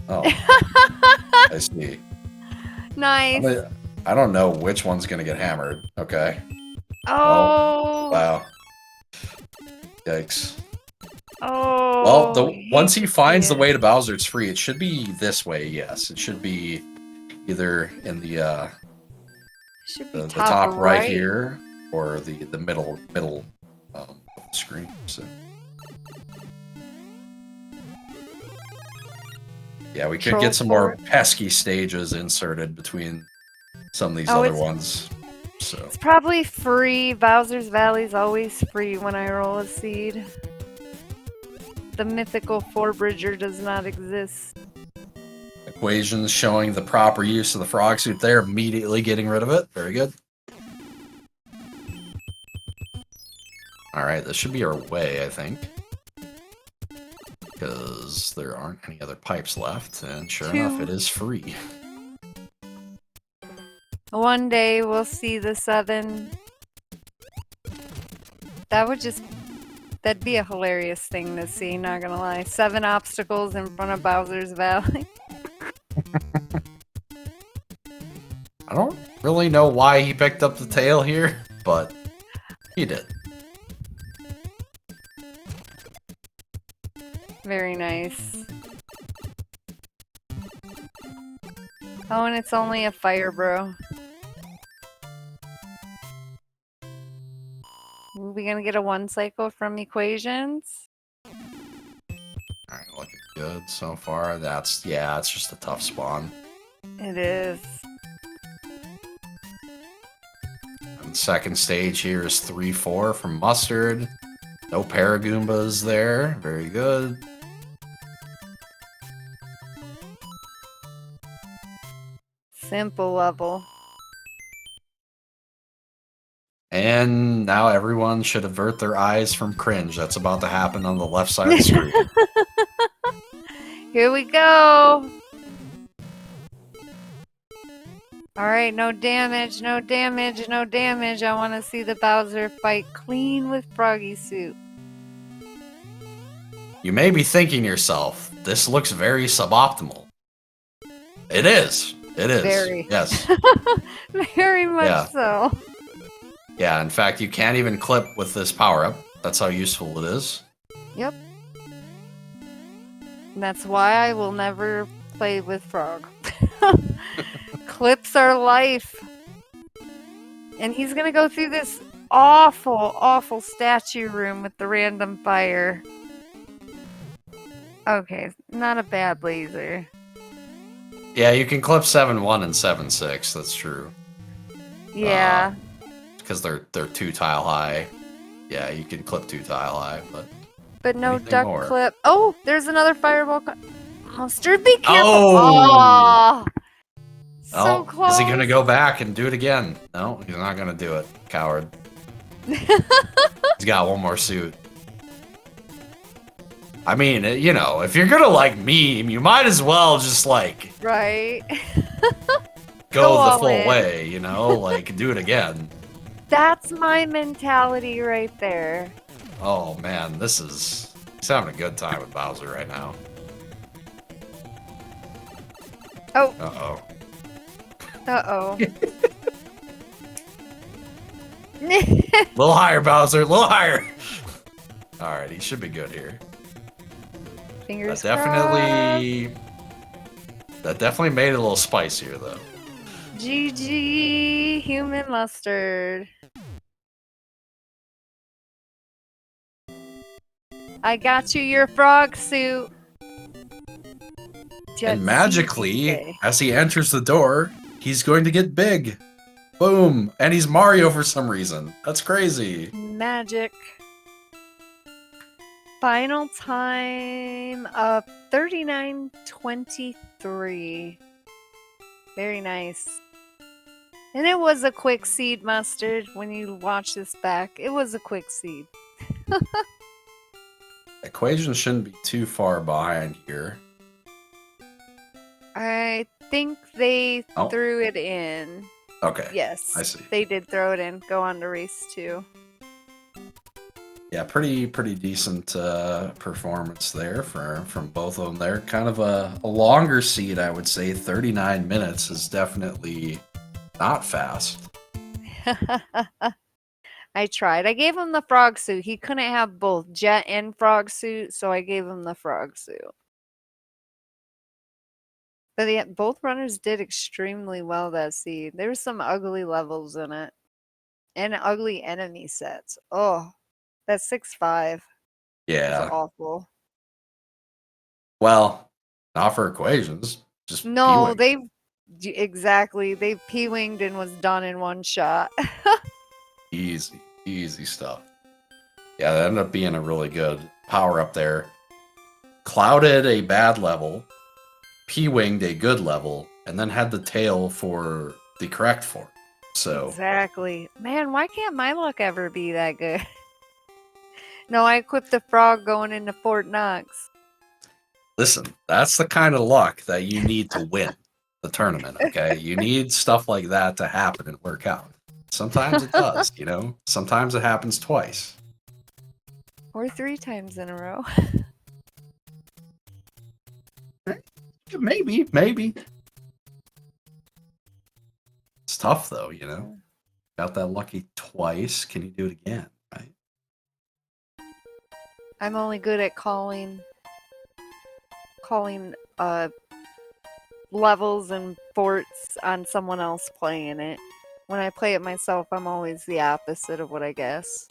S1: Oh, I see.
S2: Nice.
S1: I don't know which one's going to get hammered. Okay.
S2: Oh.
S1: Wow. Yikes.
S2: Oh.
S1: Well, once he finds the way to Bowser, it's free. It should be this way, yes. It should be either in the top right here or the middle of the screen. So yeah, we could get some more pesky stages inserted between some of these other ones. So
S2: it's probably free. Bowser's Valley's always free when I roll a seed. The mythical 4-bridger does not exist.
S1: Equations showing the proper use of the frog suit there, immediately getting rid of it. Very good. Alright, this should be our way, I think. Because there aren't any other pipes left, and sure enough, it is free.
S2: One day we'll see the 7. That'd be a hilarious thing to see, not gonna lie. 7 obstacles in front of Bowser's Valley.
S1: I don't really know why he picked up the tail here, but he did.
S2: Very nice. Oh, and it's only a fire, bro. Are we gonna get a 1 cycle from equations?
S1: Alright, looking good so far. It's just a tough spawn.
S2: It is.
S1: And second stage here is 3-4 from Mustard. No Paragoombas there. Very good.
S2: Simple level.
S1: And now everyone should avert their eyes from cringe. That's about to happen on the left side of the screen.
S2: Here we go. Alright, no damage, no damage, no damage. I want to see the Bowser fight clean with Froggy Suit.
S1: You may be thinking to yourself, this looks very suboptimal. It is. It is.
S2: Very.
S1: Yes.
S2: Very much so.
S1: Yeah, in fact, you can't even clip with this power-up. That's how useful it is.
S2: Yep. And that's why I will never play with Frog. Clips are life. And he's gonna go through this awful, awful statue room with the random fire. Okay, not a bad laser.
S1: Yeah, you can clip 7-1 and 7-6. That's true.
S2: Yeah.
S1: Because they're 2 tile high. Yeah, you can clip 2 tile high,
S2: But no
S1: anything
S2: duck
S1: more.
S2: clip. Oh, there's another fireball. Mustard, be careful.
S1: Oh!
S2: So close.
S1: Is he gonna go back and do it again? No, he's not gonna do it. Coward. He's got one more suit. I mean, you know, if you're gonna like meme, you might as well just like
S2: Right.
S1: go the
S2: all
S1: full
S2: in.
S1: way, you know, like do it again.
S2: That's my mentality right there.
S1: Oh man, he's having a good time with Bowser right now.
S2: Oh.
S1: Uh-oh.
S2: Uh-oh.
S1: Little higher, Bowser, a little higher. Alright, he should be good here.
S2: Fingers
S1: That definitely made it a little spicier though.
S2: GG human mustard. I got you your frog suit.
S1: And magically, as he enters the door, he's going to get big. Boom! And he's Mario for some reason. That's crazy.
S2: Magic. Final time of 39:23. Very nice. And it was a quick seed, Mustard. When you watch this back, it was a quick seed.
S1: Equations shouldn't be too far behind here.
S2: I think they threw it in.
S1: Okay.
S2: Yes.
S1: I see.
S2: They did throw it in. Go on to race 2.
S1: Yeah, pretty decent performance there from both of them there. Kind of a longer seed, I would say. 39 minutes is definitely not fast.
S2: I tried. I gave him the frog suit. He couldn't have both jet and frog suit, so I gave him the frog suit. But yeah, both runners did extremely well that seed. There were some ugly levels in it. And ugly enemy sets. Oh, that 6-5.
S1: Yeah.
S2: It's awful.
S1: Well, not for equations. Just
S2: No,
S1: P-wing.
S2: exactly. They P-winged and was done in one shot.
S1: Easy stuff. Yeah, that ended up being a really good power up there. Clouded a bad level, P-winged a good level, and then had the tail for the correct form. So
S2: exactly. Man, why can't my luck ever be that good? No, I equipped the frog going into Fort Knox.
S1: Listen, that's the kind of luck that you need to win the tournament, okay? You need stuff like that to happen and work out. Sometimes it does, you know? Sometimes it happens twice.
S2: Or 3 times in a row.
S1: Maybe. It's tough, though, you know? Got that lucky twice. Can you do it again, right?
S2: I'm only good at calling levels and forts on someone else playing it. When I play it myself, I'm always the opposite of what I guess.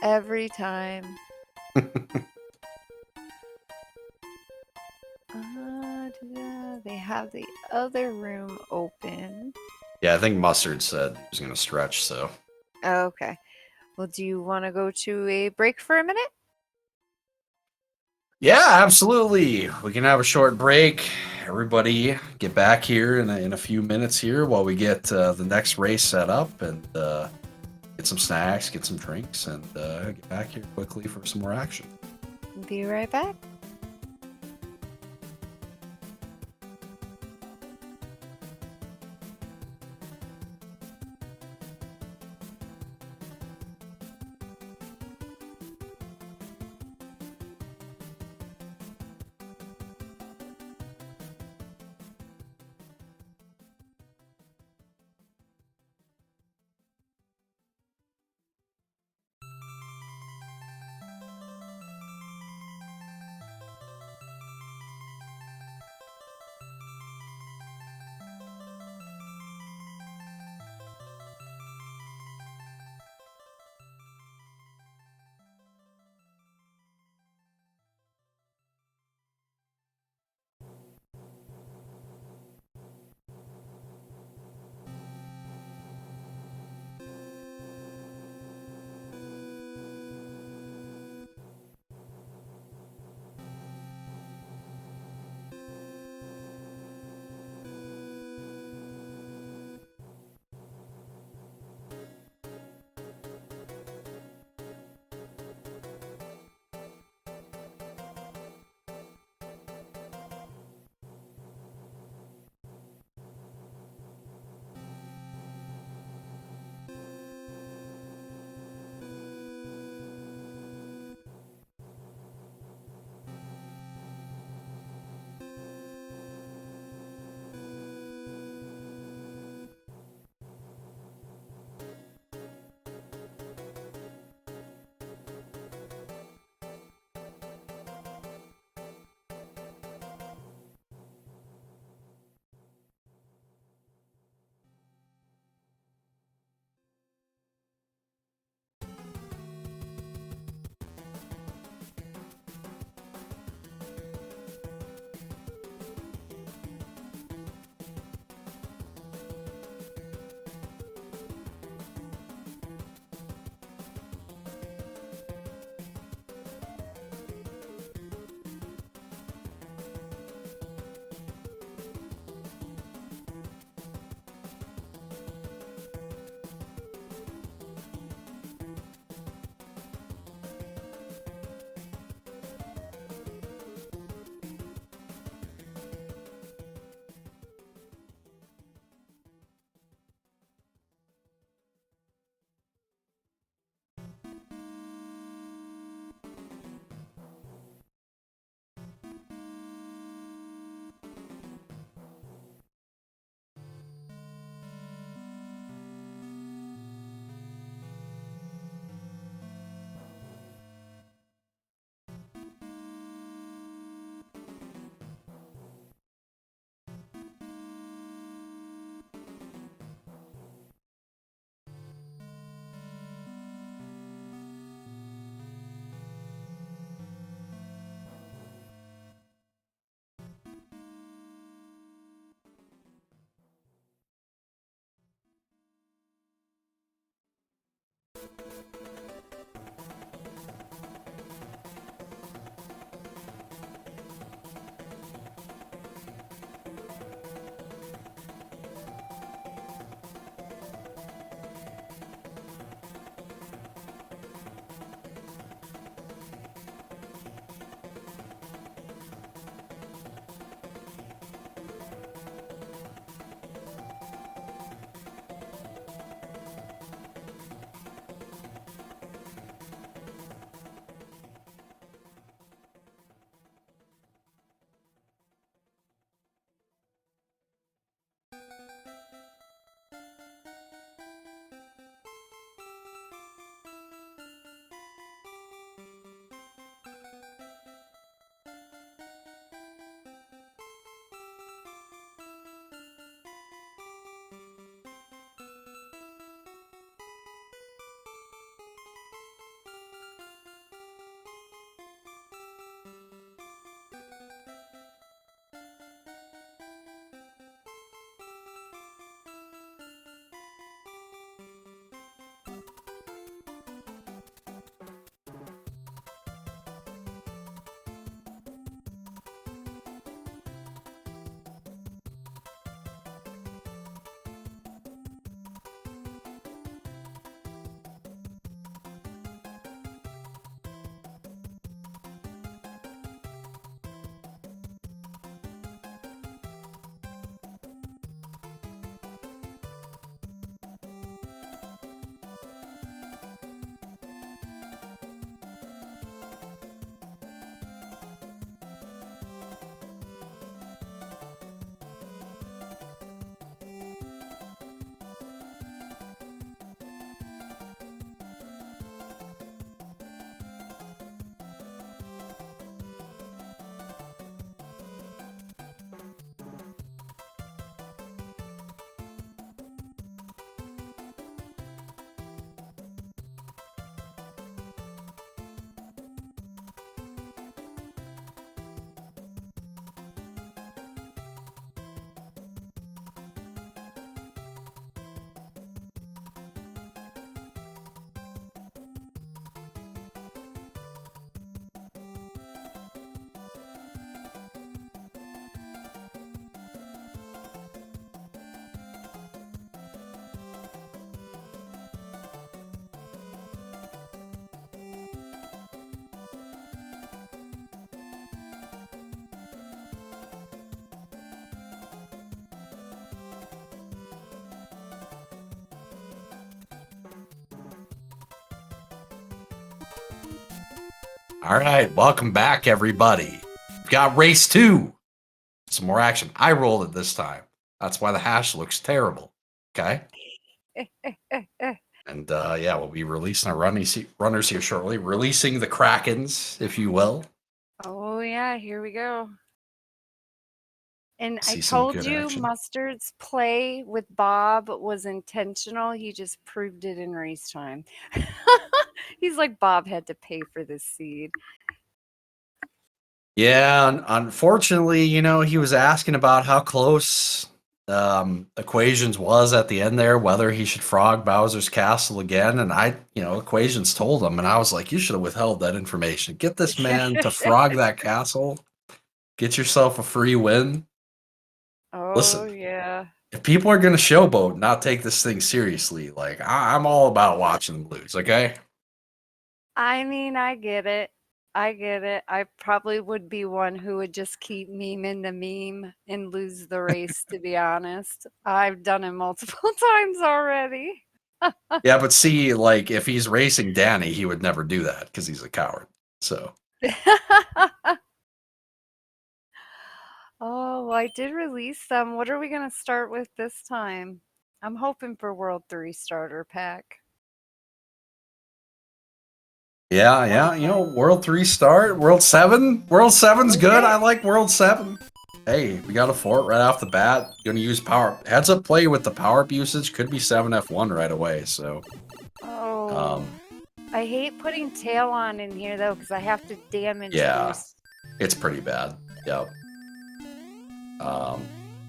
S2: Every time. They have the other room open.
S1: Yeah, I think Mustard said he was going to stretch, so.
S2: Okay. Well, do you want to go to a break for a minute?
S1: Yeah, absolutely. We can have a short break. Everybody get back here in a few minutes here while we get the next race set up and get some snacks, get some drinks, and get back here quickly for some more action.
S2: Be right back.
S1: All right, welcome back, everybody. We've got race 2. Some more action. I rolled it this time. That's why the hash looks terrible. Okay. And yeah, we'll be releasing our runners here shortly. Releasing the Krakens, if you will.
S2: Oh yeah, here we go. And I
S1: See some
S2: told
S1: good
S2: you
S1: action.
S2: Mustard's play with Bob was intentional. He just proved it in race time. He's like, Bob had to pay for this seed.
S1: Yeah, unfortunately, you know, he was asking about how close Equations was at the end there, whether he should frog Bowser's Castle again. And Equations told him, and I was like, you should have withheld that information. Get this man to frog that castle. Get yourself a free win.
S2: Oh
S1: Listen,
S2: yeah.
S1: if people are going to showboat, not take this thing seriously, like I'm all about watching them lose, okay?
S2: I mean, I get it. I get it. I probably would be one who would just keep memeing the meme and lose the race, to be honest. I've done it multiple times already.
S1: Yeah, but see, like if he's racing Danny, he would never do that because he's a coward. So
S2: Oh, well, I did release them. What are we going to start with this time? I'm hoping for World 3 starter pack.
S1: yeah, World 3 start, World 7. World 7's good.
S2: Okay.
S1: I like World 7. Hey, we got a fort right off the bat. Gonna use power. Heads up play with the power up usage could be 7F1 right away, so.
S2: Oh. I hate putting tail on in here, though, because I have to damage
S1: Yeah,
S2: boost.
S1: it's pretty bad. Yep.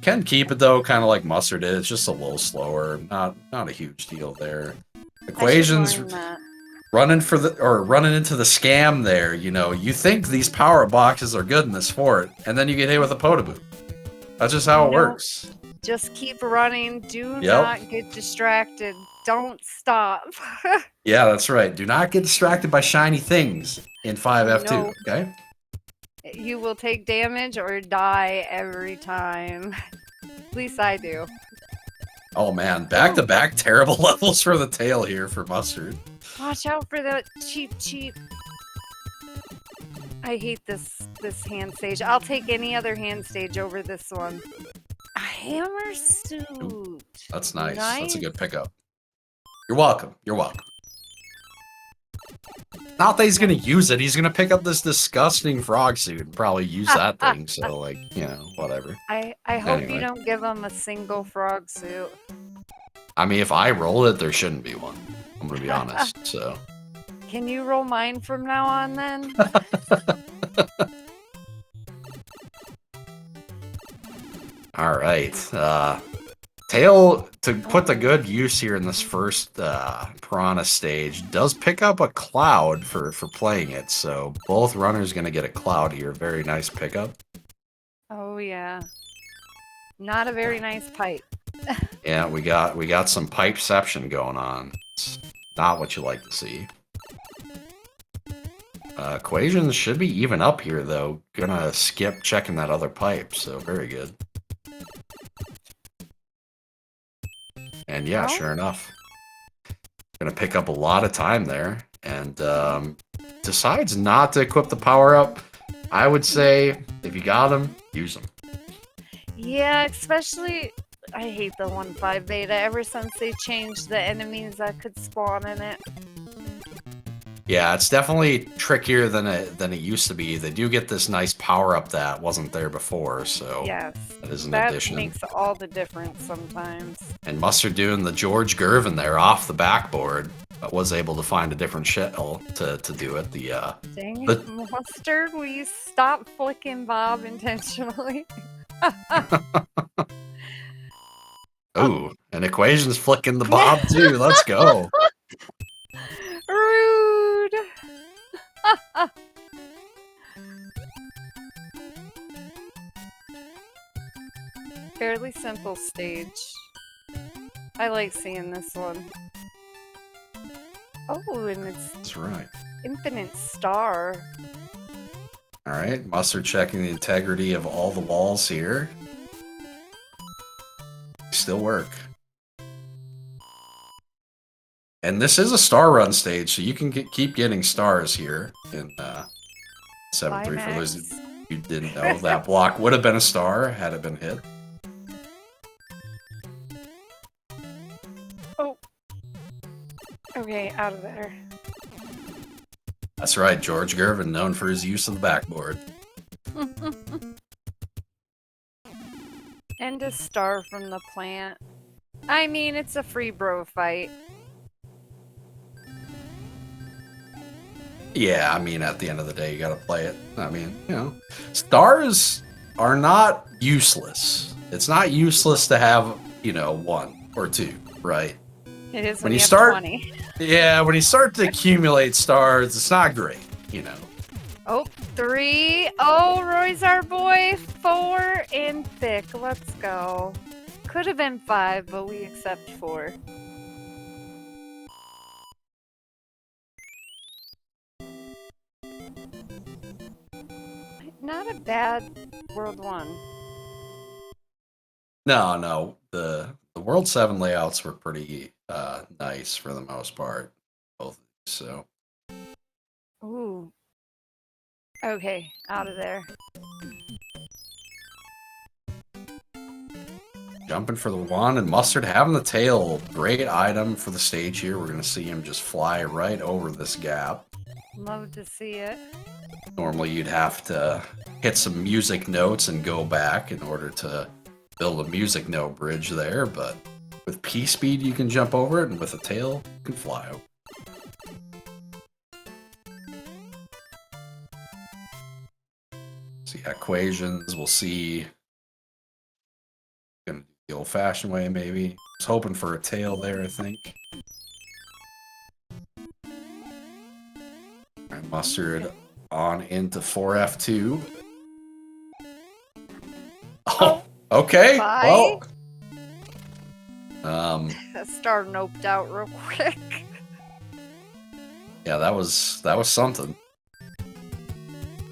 S1: Can keep it, though, kind of like Mustard did. It's just a little slower. Not a huge deal there. Equations running into the scam there. You know, you think these power boxes are good in this fort, and then you get hit with a Potaboo. That's just how it works.
S2: Just keep running. Do not get distracted. Don't stop.
S1: Yeah, that's right. Do not get distracted by shiny things in 5F2, okay?
S2: You will take damage or die every time. At least I do.
S1: Oh man, back-to-back terrible levels for the tail here for Mustard.
S2: Watch out for the cheap. I hate this hand stage. I'll take any other hand stage over this one. A hammer suit.
S1: Ooh, that's nice. That's a good pickup. You're welcome. You're welcome. Not that he's gonna use it. He's gonna pick up this disgusting frog suit and probably use that thing. So, like, whatever.
S2: I hope you don't give him a single frog suit.
S1: I mean, if I roll it, there shouldn't be one. I'm gonna be honest. So.
S2: Can you roll mine from now on, then?
S1: All right. Tail, to put the good use here in this first Piranha stage, does pick up a cloud for playing it. So both runners going to get a cloud here. Very nice pickup.
S2: Oh, yeah. Not a very nice pipe.
S1: Yeah, we got some pipeception going on. It's not what you like to see. Equations should be even up here, though. Gonna skip checking that other pipe, so very good. And yeah, sure enough. Gonna pick up a lot of time there. And decides not to equip the power-up. I would say, if you got them, use them.
S2: Yeah, especially... I hate the 1.5 beta. Ever since they changed the enemies that could spawn in it.
S1: Yeah, it's definitely trickier than it used to be. They do get this nice power-up that wasn't there before, so
S2: yes,
S1: that is an addition.
S2: That makes all the difference sometimes.
S1: And Mustard doing the George Gervin there off the backboard was able to find a different shell to do it.
S2: Dang it, Mustard, will you stop flicking Bob intentionally?
S1: Ooh, and Equations flicking the Bob too. Let's go.
S2: Rude. Fairly simple stage. I like seeing this one. Oh, and
S1: that's right.
S2: Infinite star.
S1: All right, Mustard checking the integrity of all the walls here. Still work. And this is a star run stage, so you can keep getting stars here in 7-3 for those
S2: Climax.
S1: who didn't know. That block would have been a star had it been hit.
S2: Oh. Okay, out of there.
S1: That's right, George Gervin, known for his use of the backboard.
S2: And a star from the plant. I mean, it's a free bro fight.
S1: Yeah, I mean, at the end of the day, you gotta play it. I mean, you know, stars are not useless. It's not useless to have, you know, 1 or 2, right?
S2: It is
S1: When
S2: when
S1: you
S2: you have
S1: start,
S2: 20.
S1: yeah, when you start to accumulate stars, it's not great, you know.
S2: Oh, 3. Oh, Roy's our boy. 4 and thick. Let's go. Could have been 5, but we accept 4. Not a bad World 1.
S1: No, the World 7 layouts were pretty nice for the most part, both. So
S2: Ooh. Okay, out of there.
S1: jumping for the 1 and Mustard having the tail, great item for the stage here. We're gonna see him just fly right over this gap.
S2: Love to see it.
S1: Normally you'd have to hit some music notes and go back in order to build a music note bridge there, but with P speed you can jump over it, and with a tail you can fly over. See equations, we'll see. Gonna do the old-fashioned way maybe. Was hoping for a tail there, I think. Alright, Mustard on into 4F2. Oh, okay.
S2: Bye.
S1: Well,
S2: That star noped out real quick.
S1: yeah, that was something.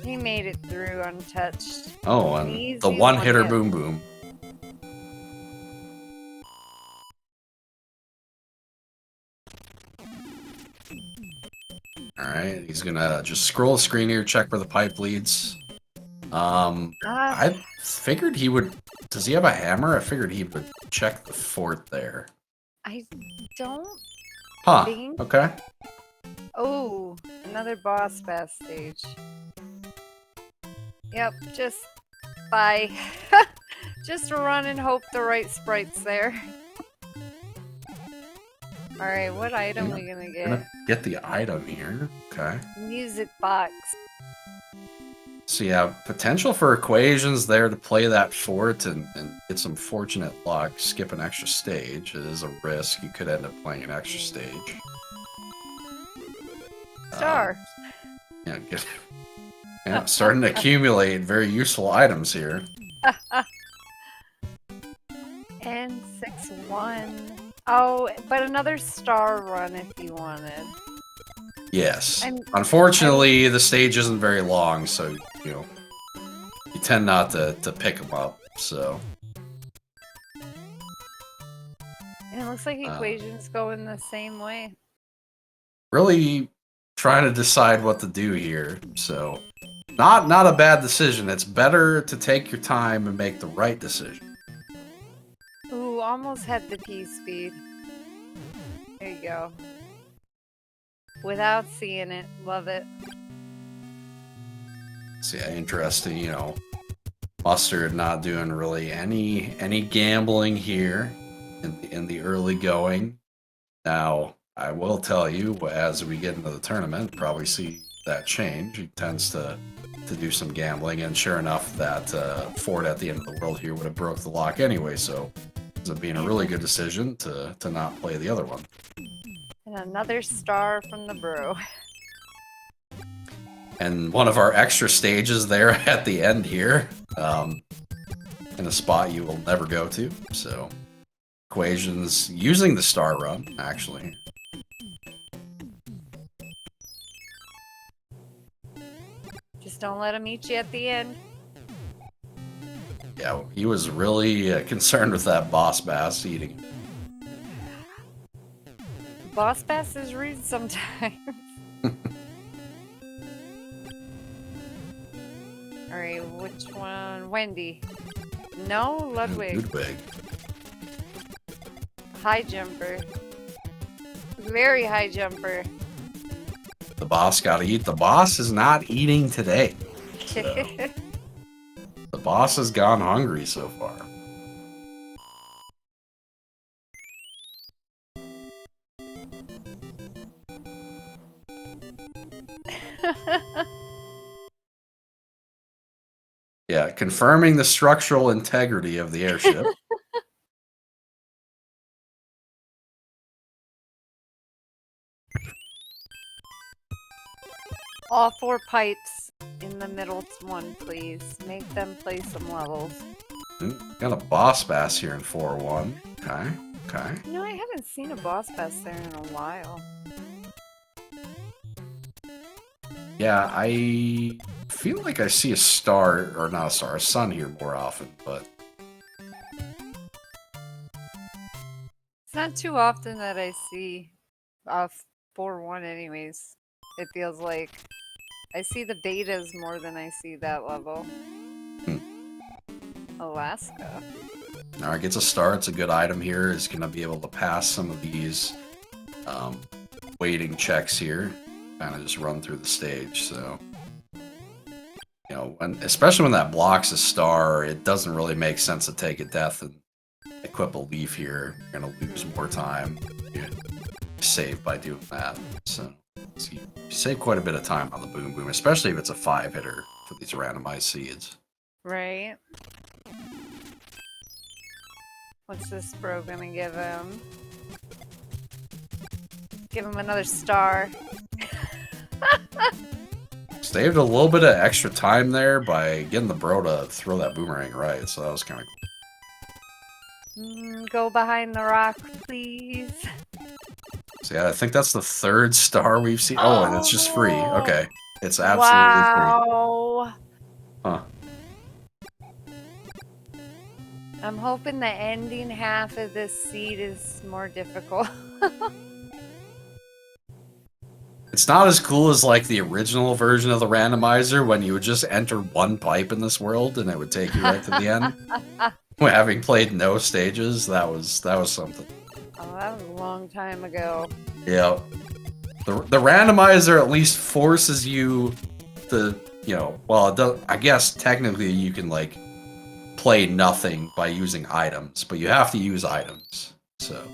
S2: He made it through untouched.
S1: Oh, and
S2: Easy
S1: the one-hitter
S2: hit.
S1: boom boom. Alright, he's gonna just scroll the screen here, check where the pipe leads. I figured he would... Does he have a hammer? I figured he would check the fort there.
S2: I don't
S1: Huh,
S2: think...
S1: okay.
S2: Oh, another boss bass stage. Yep, just bye. Just run and hope the right sprite's there. Alright, what item are we gonna get?
S1: Gonna get the item here. Okay.
S2: Music box.
S1: So yeah, potential for equations there to play that fort and get some fortunate luck. Skip an extra stage. It is a risk. You could end up playing an extra stage.
S2: Star.
S1: Yeah, get, yeah, starting to accumulate very useful items here.
S2: And 6-1. Oh, but another star run if you wanted.
S1: Yes. Unfortunately, the stage isn't very long, so you know you tend not to pick them up. So.
S2: And it looks like equations go in the same way.
S1: Really trying to decide what to do here. So, not a bad decision. It's better to take your time and make the right decision.
S2: Ooh, almost had the P speed. There you go. Without seeing it. Love it.
S1: So yeah, interesting, you know. Mustard not doing really any gambling here in the early going. Now, I will tell you, as we get into the tournament, probably see that change. He tends to do some gambling, and sure enough, that fort at the end of the world here would have broke the lock anyway, so ends up being a really good decision to not play the other one.
S2: And another star from the brew.
S1: And one of our extra stages there at the end here, in a spot you will never go to, so equations using the star run, actually.
S2: Just don't let him eat you at the end.
S1: Yeah, he was really concerned with that boss bass eating.
S2: Boss bass is rude sometimes. Alright, which one? Wendy. No, Ludwig.
S1: Ludwig.
S2: High jumper. Very high jumper.
S1: The boss got to eat. The boss is not eating today. So, the boss has gone hungry so far. Yeah, confirming the structural integrity of the airship.
S2: All 4 pipes in the middle one, please. Make them play some levels.
S1: Got a boss bass here in 4-1. Okay, okay.
S2: You know, I haven't seen a boss bass there in a while.
S1: Yeah, I feel like I see a star, or not a star, a sun here more often, but...
S2: It's not too often that I see 4-1 anyways. It feels like I see the betas more than I see that level. Alaska.
S1: Alright, gets a star. It's a good item here. Is going to be able to pass some of these waiting checks here. Kind of just run through the stage, so... You know, especially when that blocks a star, it doesn't really make sense to take a death and equip a leaf here. You're going to lose more time. You save by doing that, so... you save quite a bit of time on the Boom Boom, especially if it's a 5-hitter for these randomized seeds.
S2: Right. What's this bro gonna give him? Give him another star.
S1: Saved a little bit of extra time there by getting the bro to throw that boomerang right, so that was kind of cool.
S2: Go behind the rock, please.
S1: So yeah, I think that's the 3rd star we've seen. Oh, and it's just free. Okay. It's absolutely
S2: wow.
S1: free. Huh.
S2: I'm hoping the ending half of this seed is more difficult.
S1: It's not as cool as like the original version of the randomizer when you would just enter 1 pipe in this world and it would take you right to the end. Having played no stages, that was something.
S2: Oh, that was a long time ago.
S1: Yeah. The randomizer at least forces you to, you know, well, it does, I guess technically you can like play nothing by using items, but you have to use items. So.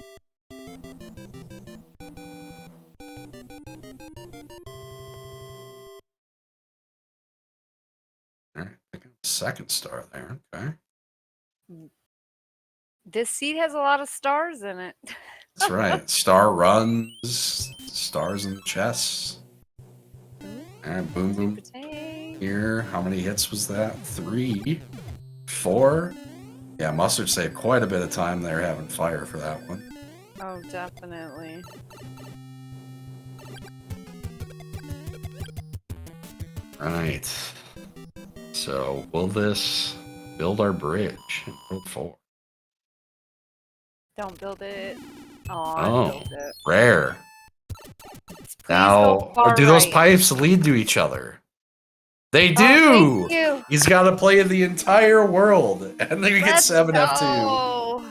S1: All right, second star there. Okay.
S2: This seed has a lot of stars in it.
S1: That's right. Star runs, stars in the chests. All right, boom, boom. Here, how many hits was that? 3, 4. Yeah, Mustard saved quite a bit of time there having fire for that one.
S2: Oh, definitely.
S1: Right. So, will this build our bridge in World 4?
S2: Don't build it.
S1: Oh,
S2: build it.
S1: rare.
S2: Please
S1: Now, or do those pipes lead to each other? They do!
S2: Thank you.
S1: He's got to play the entire world, and then we get 7F2.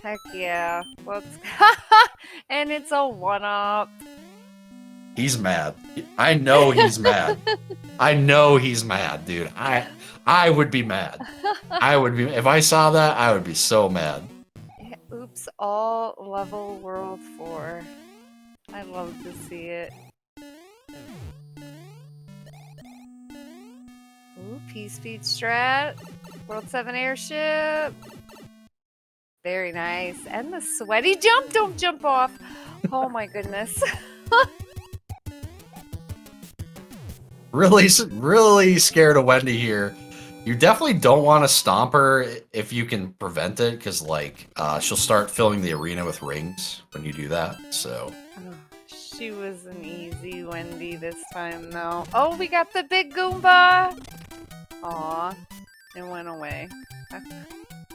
S2: Heck yeah. And it's a 1-up.
S1: He's mad. I know he's mad. I know he's mad, dude. I would be mad. I would be, if I saw that, I would be so mad.
S2: Oops, all level World 4. I love to see it. Ooh, P-Speed Strat. World 7 airship. Very nice. And the sweaty jump. Don't jump off. Oh my goodness.
S1: Really scared of Wendy here. You definitely don't want to stomp her if you can prevent it, because like she'll start filling the arena with rings when you do that. So
S2: she was an easy Wendy this time though. Oh, we got the big Goomba. Aw, it went away.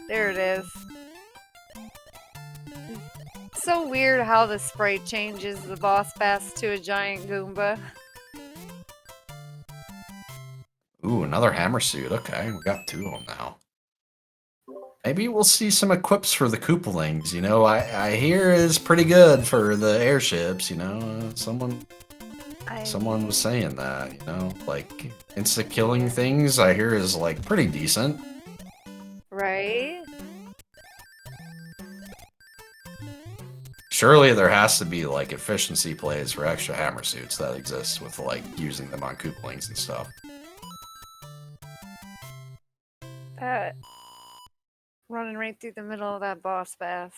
S2: There it is. So weird how the sprite changes the boss bass to a giant Goomba.
S1: another hammer suit. Okay, we got 2 of them now. Maybe we'll see some equips for the Koopalings. You know, I hear is pretty good for the airships. You know, someone was saying that. You know, like insta killing things. I hear is like pretty decent.
S2: Right?
S1: Surely there has to be like efficiency plays for extra hammer suits that exist with like using them on Koopalings and stuff.
S2: Running right through the middle of that boss bass.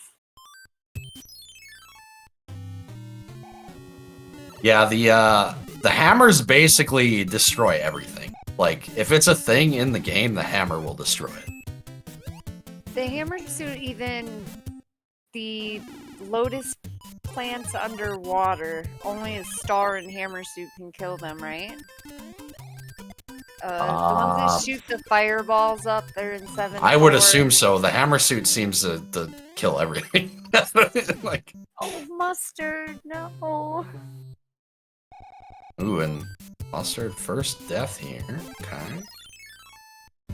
S1: Yeah, the hammers basically destroy everything. Like if it's a thing in the game, the hammer will destroy it.
S2: The hammer suit, even the lotus plants underwater, only a star and hammer suit can kill them, right? The ones that shoot the fireballs up there in 7.
S1: I would assume so. The hammer suit seems to kill everything. Like,
S2: oh, mustard, no.
S1: Ooh, and mustard first death here. Okay.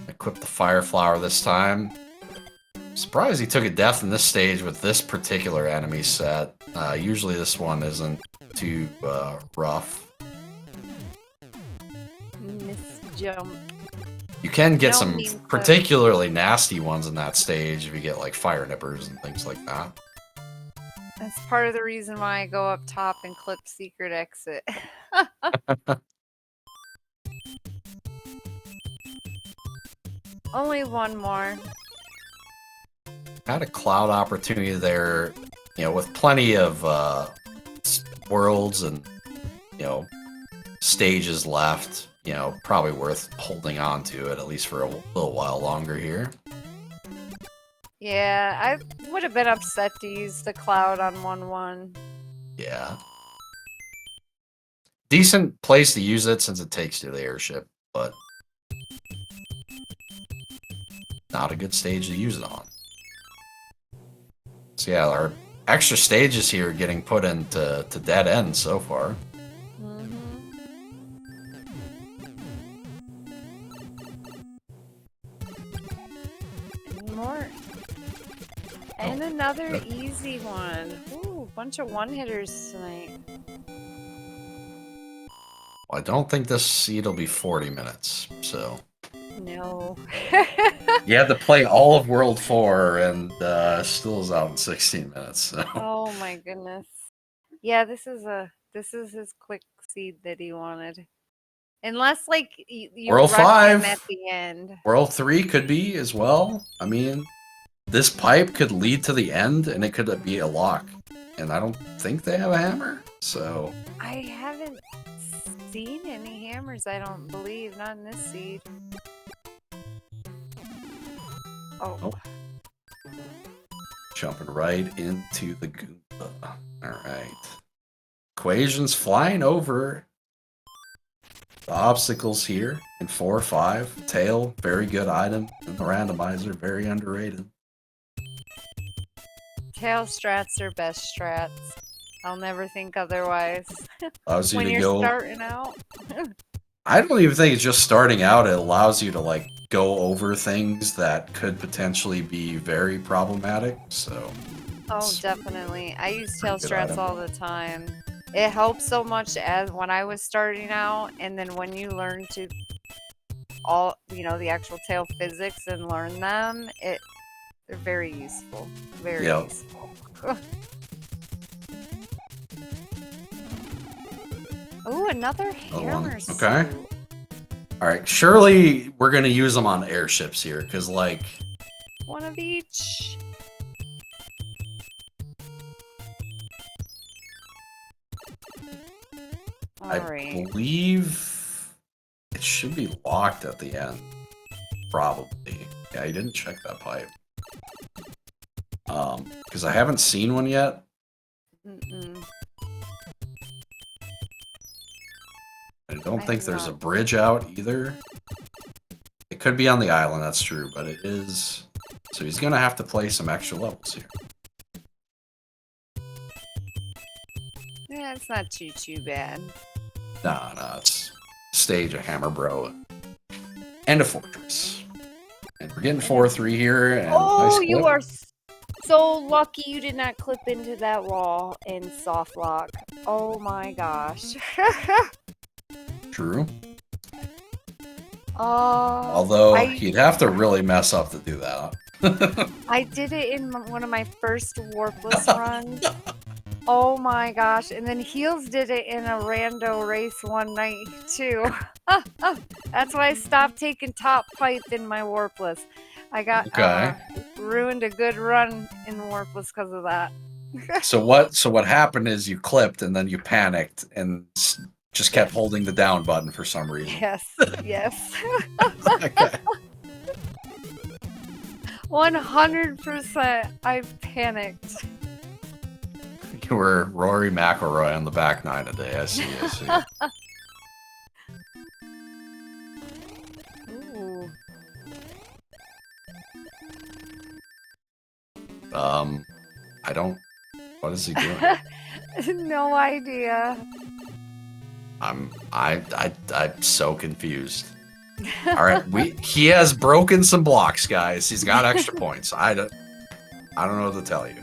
S1: Equip the fire flower this time. Surprised he took a death in this stage with this particular enemy set. Usually this one isn't too rough.
S2: Misjump.
S1: You can get some particularly nasty ones in that stage if you get like fire nippers and things like that.
S2: That's part of the reason why I go up top and clip secret exit. Only one more.
S1: Had a cloud opportunity there, you know, with plenty of worlds and, you know, stages left. You know, probably worth holding on to it at least for a little while longer here.
S2: Yeah, I would have been upset to use the cloud on 1-1.
S1: Yeah. Decent place to use it since it takes you to the airship, but not a good stage to use it on. So yeah, our extra stages here getting put into dead ends so far.
S2: More. And another easy one. Ooh, bunch of one-hitters tonight.
S1: Well, I don't think this seed will be 40 minutes, so...
S2: No.
S1: You had to play all of World 4 and still is out in 16 minutes, so...
S2: Oh my goodness. Yeah, this is his quick seed that he wanted. Unless, like, you
S1: World
S2: rush
S1: 5
S2: him at the end.
S1: World 3 could be as well. I mean, this pipe could lead to the end, and it could be a lock. And I don't think they have a hammer, so...
S2: I haven't seen any hammers, I don't believe. Not in this seed. Oh.
S1: Jumping right into the Goomba. Alright. Equations flying over the obstacles here in 4 or 5. Tail, very good item. And the randomizer, very underrated.
S2: Tail strats are best strats. I'll never think otherwise.
S1: Allows you
S2: when
S1: to
S2: you're
S1: go...
S2: starting out.
S1: I don't even think it's just starting out. It allows you to like go over things that could potentially be very problematic. So.
S2: Oh, definitely. I use tail strats all the time. It helps so much as when I was starting out, and then when you learn to the actual tail physics and learn them, they're very useful. Very useful. Oh, another hammer suit.
S1: Okay. All right. Surely we're gonna use them on airships here, because like.
S2: One of each.
S1: I believe it should be locked at the end. Probably. Yeah, I didn't check that pipe. Because I haven't seen one yet. I don't think there's a bridge out either. It could be on the island, that's true, but it is... So he's gonna have to play some extra levels here.
S2: Yeah, it's not too bad.
S1: Nah, it's stage a hammer bro. and a fortress. And we're getting 4-3 here. And
S2: Oh,
S1: nice
S2: you
S1: clip.
S2: are so lucky you did not clip into that wall in soft lock. Oh my gosh.
S1: True.
S2: Oh,
S1: Although he'd have to really mess up to do that.
S2: I did it in one of my first warpless runs. Oh my gosh. And then Heels did it in a rando race one night too. That's why I stopped taking top fights in my warpless. I got ruined a good run in warpless because of that.
S1: So what happened is you clipped and then you panicked and just kept holding the down button for some reason.
S2: Yes, yes.
S1: Okay.
S2: 100% I panicked.
S1: You were Rory McIlroy on the back nine today. I see.
S2: Ooh.
S1: I don't. What is he doing?
S2: No idea.
S1: I'm so confused. All right, he has broken some blocks, guys. He's got extra points. I don't know what to tell you.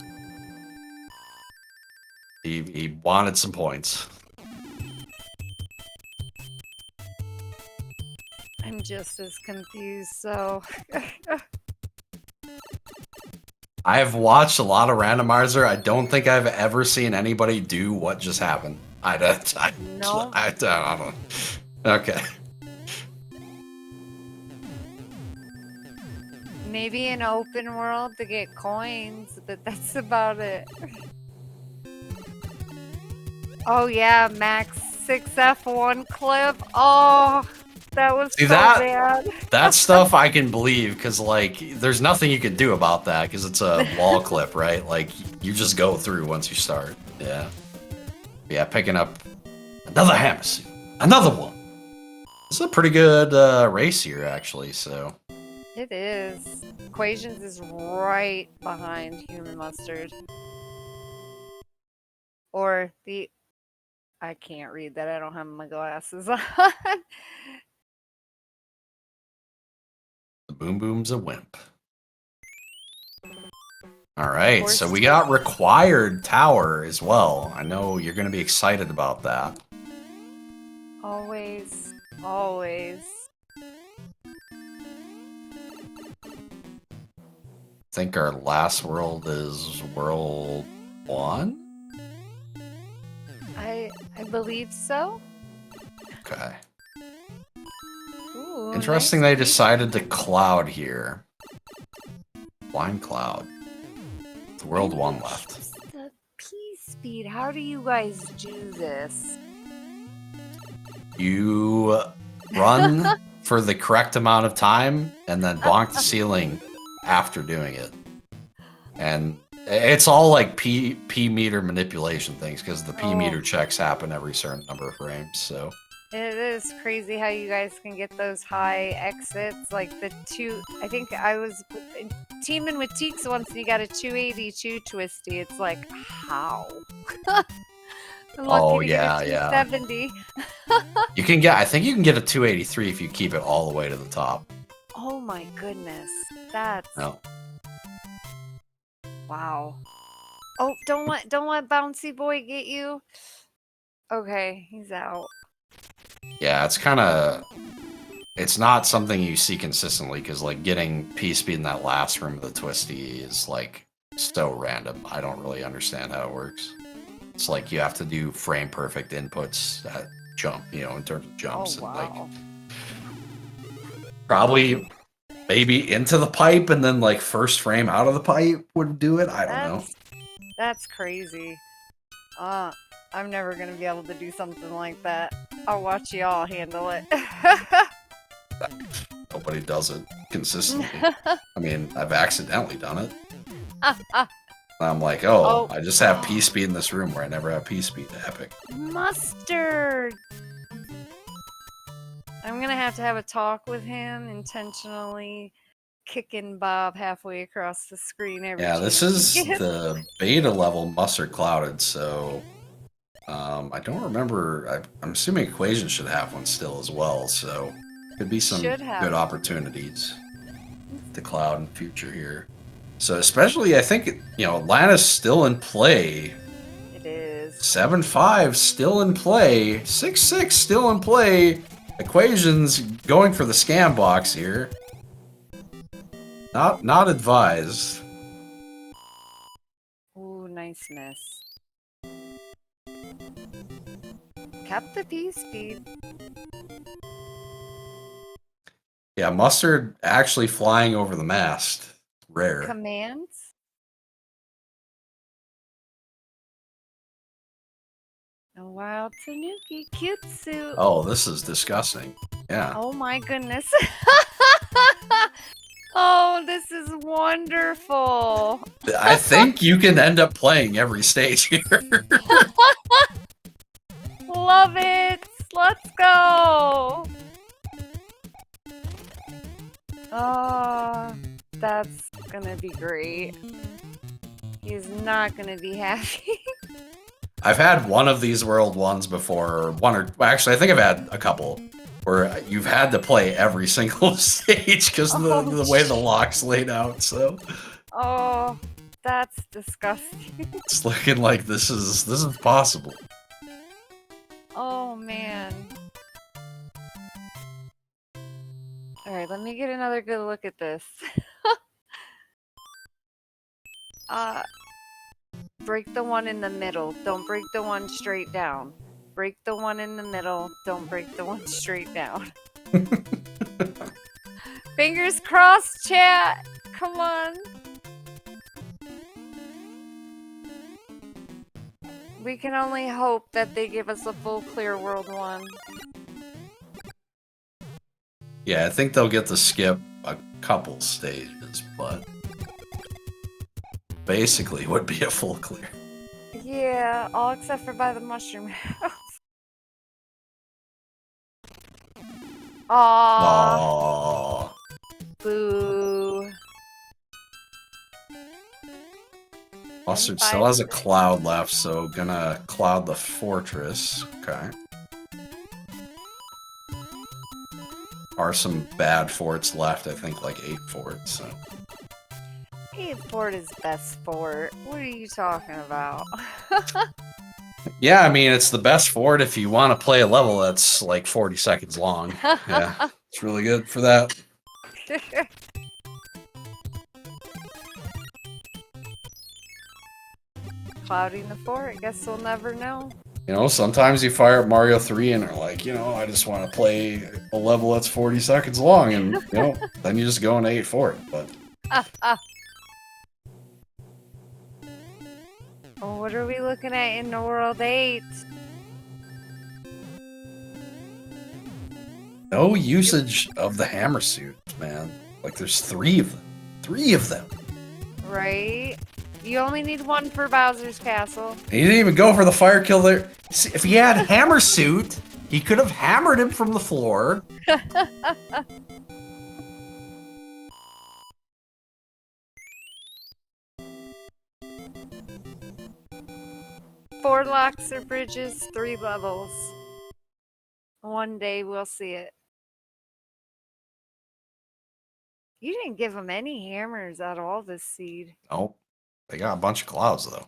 S1: He wanted some points.
S2: I'm just as confused, so.
S1: I have watched a lot of Randomizer. I don't think I've ever seen anybody do what just happened. I don't know. Okay.
S2: Maybe an open world to get coins, but that's about it. Oh yeah, max 6F1 clip. Oh, that was so bad.
S1: That stuff I can believe because like there's nothing you can do about that because it's a wall clip, right? Like you just go through once you start. Yeah, picking up another hammer suit, another one. It's a pretty good race here actually. So
S2: it is. Equations is right behind Human Mustard, or the. I can't read that. I don't have my glasses on.
S1: The Boom Boom's a wimp. All right, so we got required tower as well. I know you're going to be excited about that.
S2: Always, always.
S1: I think our last world is world 1?
S2: I believe so.
S1: Okay.
S2: Ooh,
S1: interesting
S2: nice.
S1: They decided to cloud here. Blind cloud. It's world 1 left.
S2: The P-speed. How do you guys do this?
S1: You run for the correct amount of time and then bonk the ceiling after doing it. And it's all like P meter manipulation things because the P meter checks happen every certain number of frames. So
S2: it is crazy how you guys can get those high exits. Like the I think I was teaming with Teeks once and you got a 282 twisty. It's like, how?
S1: Oh yeah.
S2: 270.
S1: You can get. I think you can get a 283 if you keep it all the way to the top.
S2: Oh my goodness, that's wow. Oh, don't let Bouncy Boy get you. Okay, he's out.
S1: Yeah, it's not something you see consistently because like getting P-speed in that last room of the twisty is like so random. I don't really understand how it works. It's like you have to do frame perfect inputs at jump, in terms of jumps.
S2: Oh, wow.
S1: And like probably maybe into the pipe and then like first frame out of the pipe would do it. I don't know.
S2: That's crazy. I'm never gonna be able to do something like that. I'll watch y'all handle it.
S1: Nobody does it consistently. I mean, I've accidentally done it. I'm like, I just have P-speed in this room where I never have P-speed. Epic.
S2: Mustard! I'm gonna have to have a talk with him intentionally kicking Bob halfway across the screen every time.
S1: This is the beta level Mustard Clouded, so I don't remember. I'm assuming Equations should have one still as well, so Could be some
S2: Should have.
S1: good opportunities to Cloud in future here. So especially, I think, you know, Atlanta's still in play.
S2: It is.
S1: 7-5 still in play. 6-6 still in play. Equations going for the scam box here. Not advised.
S2: Ooh, nice miss. Kept the P speed.
S1: Yeah, Mustard actually flying over the mast. Rare.
S2: Commands. A wild Tanuki cute suit.
S1: Oh, this is disgusting. Yeah.
S2: Oh my goodness. Oh, this is wonderful.
S1: I think you can end up playing every stage here.
S2: Love it. Let's go. Oh, that's gonna be great. He's not gonna be happy.
S1: I've had one of these World ones before, well, actually, I think I've had a couple, where you've had to play every single stage because of the way the lock's laid out, so.
S2: Oh, that's disgusting.
S1: It's looking like this is possible.
S2: Oh, man. Alright, let me get another good look at this. Break the one in the middle. Don't break the one straight down. Break the one in the middle. Don't break the one straight down. Fingers crossed, chat. Come on. We can only hope that they give us a full clear World 1.
S1: Yeah, I think they'll get to skip a couple stages, but basically would be a full clear.
S2: Yeah, all except for by the mushroom house. Aww.
S1: Aww.
S2: Boo.
S1: Mustard still has a cloud left, so gonna cloud the fortress. Okay. Are some bad forts left, I think like 8 forts, so.
S2: 8 fort is best fort. What are you talking about?
S1: Yeah, I mean, it's the best fort if you want to play a level that's like 40 seconds long. Yeah, it's really good for that.
S2: Clouding the fort, I guess we'll never know.
S1: You know, sometimes you fire up Mario 3 and are like, you know, I just want to play a level that's 40 seconds long, and, you know, then you just go into 8 fort, but...
S2: Oh, what are we looking at in the World 8?
S1: No usage of the hammer suit, man. Like, there's 3 of them. 3 of them!
S2: Right? You only need 1 for Bowser's Castle.
S1: He didn't even go for the fire kill there. See, if he had hammer suit, he could have hammered him from the floor.
S2: Four locks or bridges, 3 levels. One day we'll see it. You didn't give them any hammers at all this seed.
S1: Nope. They got a bunch of clouds, though.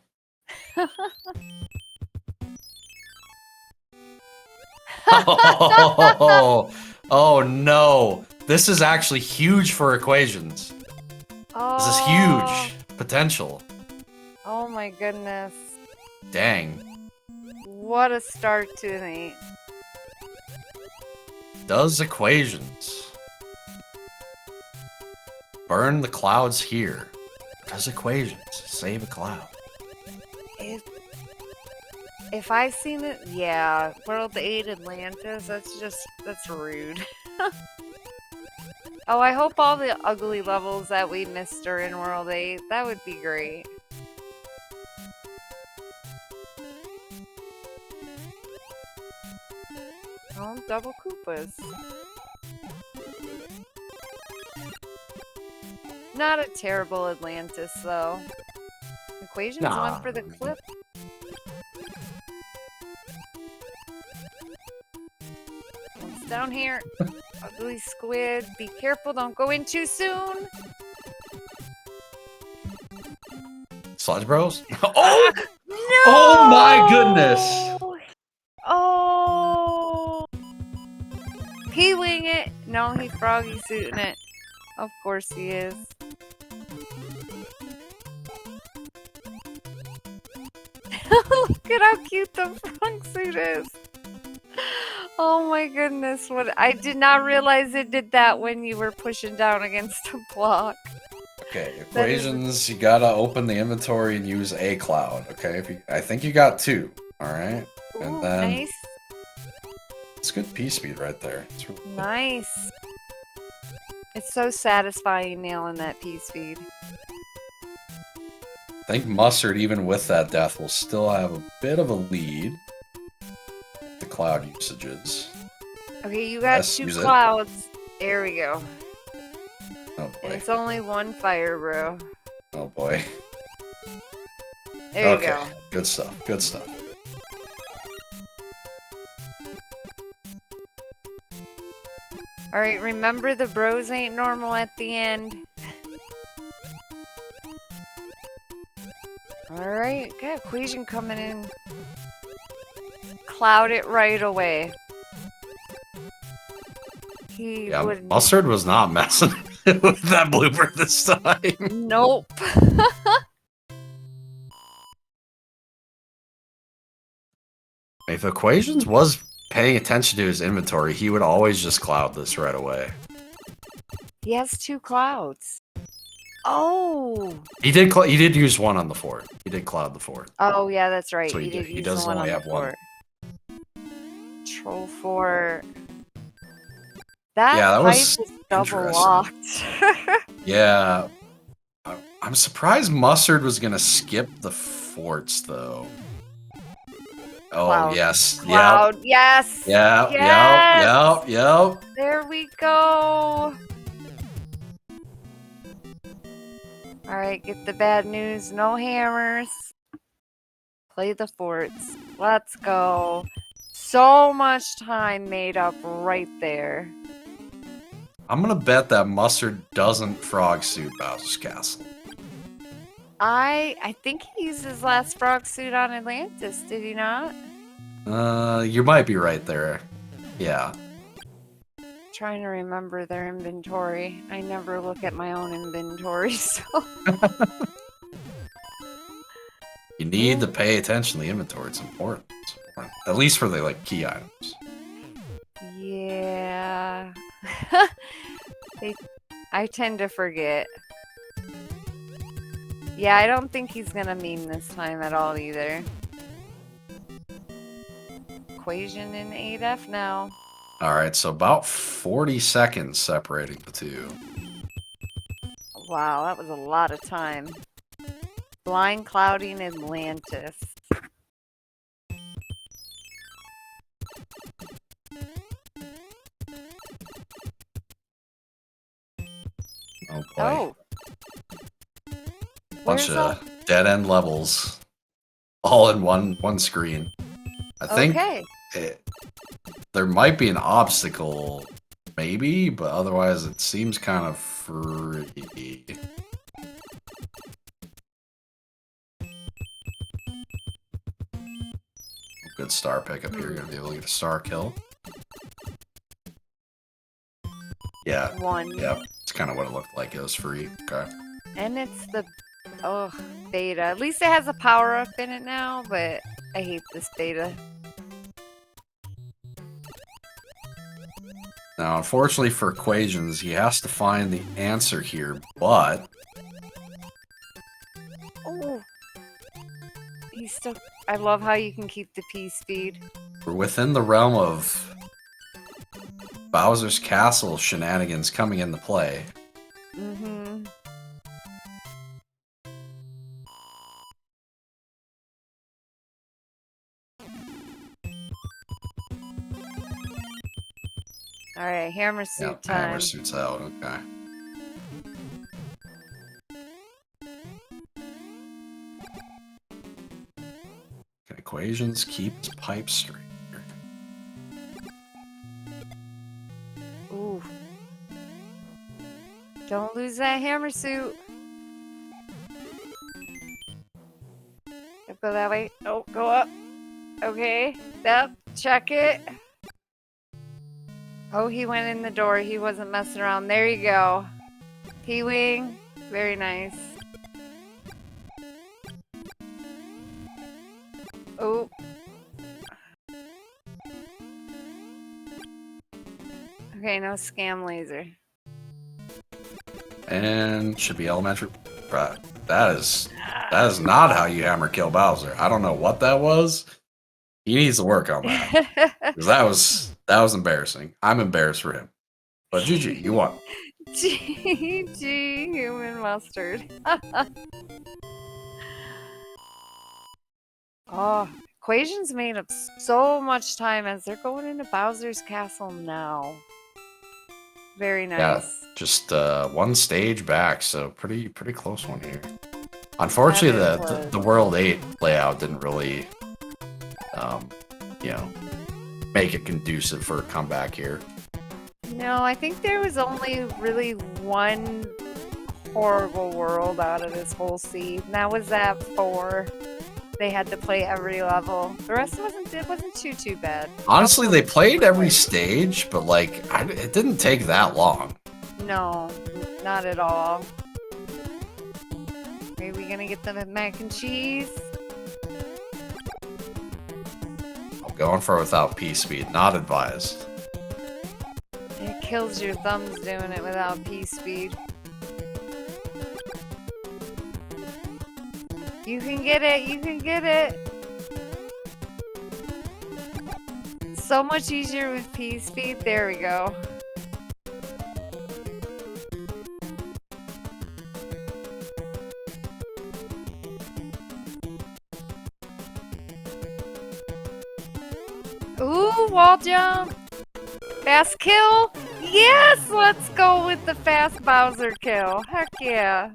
S1: Oh no. This is actually huge for equations.
S2: Oh.
S1: This is huge potential.
S2: Oh my goodness.
S1: Dang.
S2: What a start to an 8.
S1: Does equations burn the clouds here? Does equations save a cloud?
S2: If I've seen it, yeah. World 8 Atlantis, that's rude. Oh, I hope all the ugly levels that we missed are in World 8. That would be great. Oh, double Koopas. Not a terrible Atlantis, though. Equations went for the clip. It's down here. Ugly squid. Be careful, don't go in too soon.
S1: Sludge Bros? Oh!
S2: No!
S1: Oh my goodness!
S2: Oh! He wing it. No, he froggy suiting it. Of course he is. Look at how cute the frog suit is. Oh my goodness, what I did not realize it did that when you were pushing down against a block.
S1: Okay, equations, you gotta open the inventory and use a cloud, okay? I think you got 2, alright? And then
S2: Nice.
S1: it's good P speed right there. It's really good.
S2: Nice. It's so satisfying nailing that P speed.
S1: I think Mustard, even with that death, will still have a bit of a lead. The cloud usages.
S2: Okay, you got
S1: Yes,
S2: 2
S1: use it.
S2: clouds. There we go.
S1: Oh
S2: And
S1: boy.
S2: it's only 1 fire, bro.
S1: Oh boy.
S2: There you
S1: Okay,
S2: go.
S1: good stuff. Good stuff.
S2: Alright, remember the bros ain't normal at the end. Alright, got equation coming in. Cloud it right away. He
S1: Yeah,
S2: would.
S1: Mustard was not messing with that blooper this time.
S2: Nope.
S1: If Equations was paying attention to his inventory, he would always just cloud this right away.
S2: He has 2 clouds. Oh.
S1: He did use 1 on the fort. He did cloud the fort.
S2: Oh yeah, that's right.
S1: So he
S2: did
S1: did. He
S2: use
S1: does
S2: the one
S1: only
S2: on
S1: have
S2: the
S1: 1.
S2: fort. Troll fort. That
S1: Yeah, that
S2: pipe
S1: was
S2: is double
S1: interesting.
S2: locked.
S1: Yeah. I'm surprised Mustard was gonna skip the forts though. Oh
S2: Cloud.
S1: yes.
S2: Cloud. Yes.
S1: Yep.
S2: Yes.
S1: Yep.
S2: There we go. Alright, get the bad news. No hammers. Play the forts. Let's go. So much time made up right there.
S1: I'm gonna bet that Mustard doesn't frog suit Bowser's Castle.
S2: I think he used his last frog suit on Atlantis, did he not?
S1: You might be right there. Yeah.
S2: Trying to remember their inventory. I never look at my own inventory, so.
S1: You need to pay attention to the inventory. It's important. It's important. At least for the like key items.
S2: Yeah. I tend to forget. Yeah, I don't think he's gonna meme this time at all either. Equation in 8F now.
S1: Alright, so about 40 seconds separating the two.
S2: Wow, that was a lot of time. Blind clouding Atlantis.
S1: Oh boy.
S2: Oh.
S1: Bunch
S2: Where's all...
S1: of dead end levels. All in one screen. I think
S2: Okay.
S1: there might be an obstacle, maybe, but otherwise it seems kind of free. Good star pickup here. You're gonna be able to get a star kill. Yeah.
S2: 1.
S1: Yep. It's kind of what it looked like. It was free. Okay.
S2: And it's the beta. At least it has a power up in it now, but I hate this beta.
S1: Now, unfortunately for equations, he has to find the answer here, but
S2: Oh. He's still... I love how you can keep the P speed.
S1: we're within the realm of Bowser's Castle shenanigans coming into play.
S2: Mm-hmm. Alright, hammer suit
S1: Yep,
S2: time.
S1: hammer suits out. Okay. Can equations keep his pipe straight?
S2: Ooh. Don't lose that hammer suit. Go that way. Oh, go up. Okay. Yep. Check it. Oh, he went in the door. He wasn't messing around. There you go. P-wing. Very nice. Oh. Okay, no scam laser.
S1: And should be elementary. Right. That is not how you hammer kill Bowser. I don't know what that was. He needs to work on that. 'Cause that was embarrassing. I'm embarrassed for him. But GG, you won.
S2: GG, human mustard. Oh, equations made up so much time as they're going into Bowser's castle now. Very nice.
S1: Yeah, just one stage back, so pretty close one here. Unfortunately, the World 8 layout didn't really, you know, make it conducive for a comeback here.
S2: No, I think there was only really one horrible world out of this whole seed, and that was that 4. They had to play every level. The rest wasn't too bad.
S1: Honestly, they played every stage, but like it didn't take that long.
S2: No, not at all. Are we gonna get the mac and cheese?
S1: I'm going for without P speed, not advised.
S2: It kills your thumbs doing it without P speed. You can get it, you can get it. So much easier with P speed. There we go. Ooh, wall jump. Fast kill. Yes, let's go with the fast Bowser kill. Heck yeah.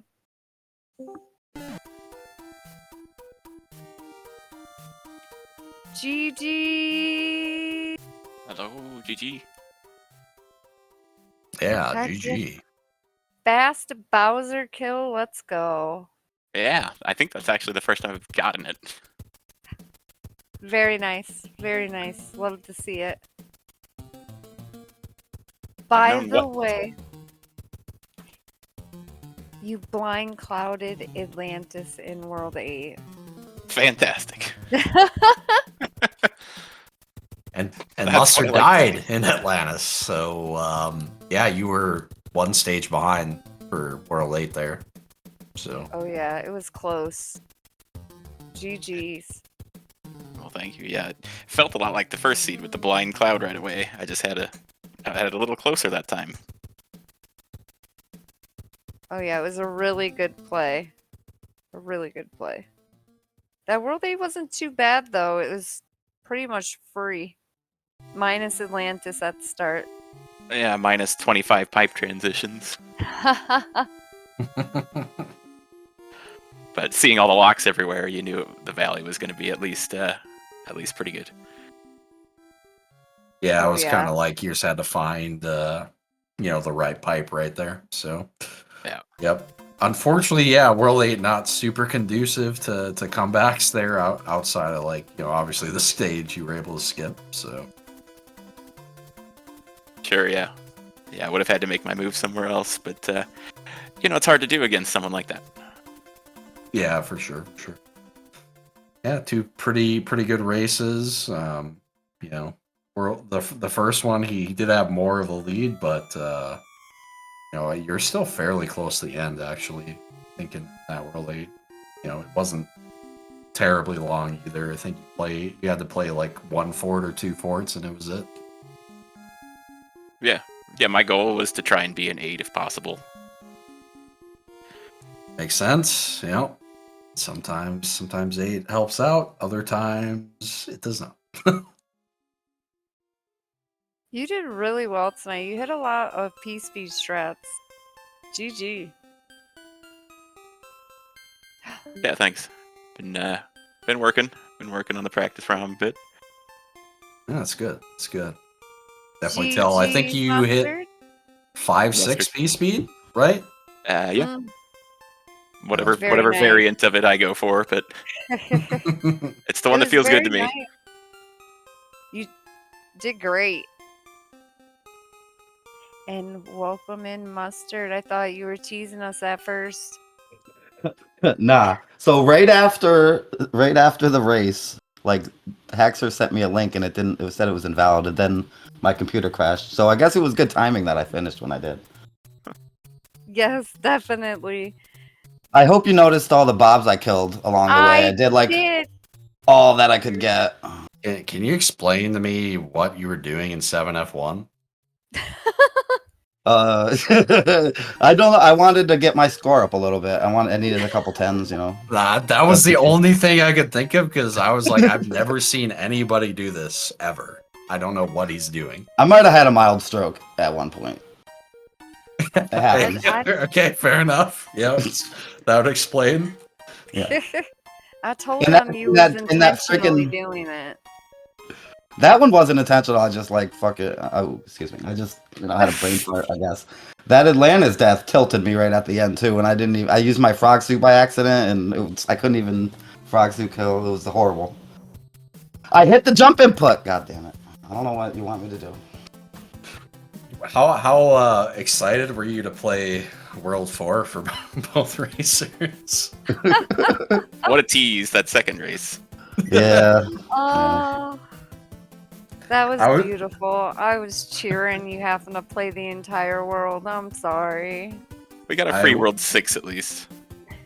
S2: GG.
S3: Hello, GG.
S1: Yeah,
S2: Heck
S1: GG.
S2: Fast Bowser kill. Let's go.
S3: Yeah, I think that's actually the first time I've gotten it.
S2: Very nice. Very nice. Love to see it. By the way, you blind clouded Atlantis in World 8.
S3: Fantastic.
S1: And
S3: That's
S1: Mustard
S3: what I like
S1: died in Atlantis, so yeah, you were one stage behind for World 8 there. So
S2: Oh yeah, it was close. GG's.
S3: Well, thank you. Yeah, it felt a lot like the first seed with the blind cloud right away. I just had it a little closer that time.
S2: Oh yeah, it was a really good play. A really good play. That World 8 wasn't too bad though. It was pretty much free. Minus Atlantis at the start.
S3: Yeah, minus 25 pipe transitions. But seeing all the locks everywhere, you knew the valley was going to be at least pretty good.
S1: yeah, it
S2: Oh,
S1: was
S2: yeah.
S1: kind of like you just had to find the right pipe right there. So
S3: Yeah.
S1: Yep. Unfortunately, yeah, World 8 not super conducive to comebacks there outside of obviously the stage you were able to skip. So
S3: Sure, yeah. Yeah, I would have had to make my move somewhere else, but it's hard to do against someone like that.
S1: yeah, for sure. Yeah, two pretty good races. The first one he did have more of a lead, but you're still fairly close to the end actually. I think in that World 8, it wasn't terribly long either. I think you had to play like one fort or two forts, and it was it.
S3: Yeah, my goal was to try and be an 8 if possible.
S1: Makes sense. Sometimes 8 helps out, other times it does not.
S2: You did really well tonight. You hit a lot of P-speed strats. GG.
S3: Yeah, thanks. Been working on the practice round a bit.
S1: Yeah, that's good. It's good. Definitely tell. I think you hit
S2: Mustard?
S1: 5-6
S3: Mustard.
S1: P speed. right?
S3: Yeah.
S2: Mm,
S3: Whatever
S2: very nice.
S3: variant of it I go for, but it's the one that
S2: was
S3: feels good to
S2: very
S3: me.
S2: nice. You did great. And welcome in, Mustard. I thought you were teasing us at first.
S4: Nah. So right after the race, like Haxer sent me a link and it said it was invalid, and then my computer crashed. So I guess it was good timing that I finished when I did.
S2: Yes, definitely.
S4: I hope you noticed all the bobs I killed along the way. I did like all that I could get.
S1: Can you explain to me what you were doing in 7F1?
S4: I don't know. I wanted to get my score up a little bit. I needed a couple tens, you know.
S1: That was the only thing I could think of because I was like, I've never seen anybody do this ever. I don't know what he's doing.
S4: I might have had a mild stroke at one point. It happens.
S1: Okay, fair enough. Yeah, that would explain.
S4: Yeah.
S2: I told
S4: And that-
S2: him you
S4: and
S2: was
S4: that- and that
S2: intentionally
S4: freaking-
S2: doing it.
S4: That one wasn't intentional. I just like fuck it. Oh, excuse me. I just had a brain fart, I guess. That Atlanta's death tilted me right at the end too, and I didn't even. I used my frog suit by accident, and I couldn't even frog suit kill. It was horrible. I hit the jump input. God damn it! I don't know what you want me to do.
S1: How excited were you to play World 4 for both racers?
S3: What a tease, that second race.
S4: Yeah.
S2: Oh, that was
S1: I was-
S2: beautiful. I was cheering you having to play the entire world. I'm sorry.
S3: We got a free World 6 at least.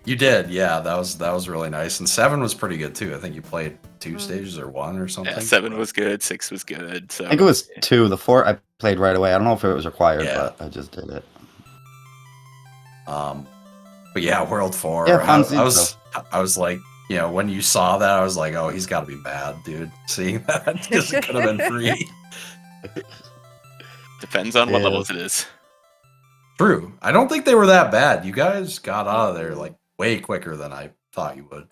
S1: You did, yeah. That was really nice. And 7 was pretty good too. I think you played 2 stages or 1 or something.
S3: Yeah, 7 was good, 6 was good. So
S4: I think it was 2. The 4 I played right away. I don't know if it was required,
S1: Yeah.
S4: but I just did it.
S1: But yeah, World 4.
S4: Yeah, fun
S1: I was like, you know, when you saw that, I was like, oh, he's got to be mad, dude. Seeing that because it could have been free.
S3: Depends on what
S4: Yeah.
S3: levels it is.
S1: True. I don't think they were that bad. You guys got out of there like way quicker than I thought you would.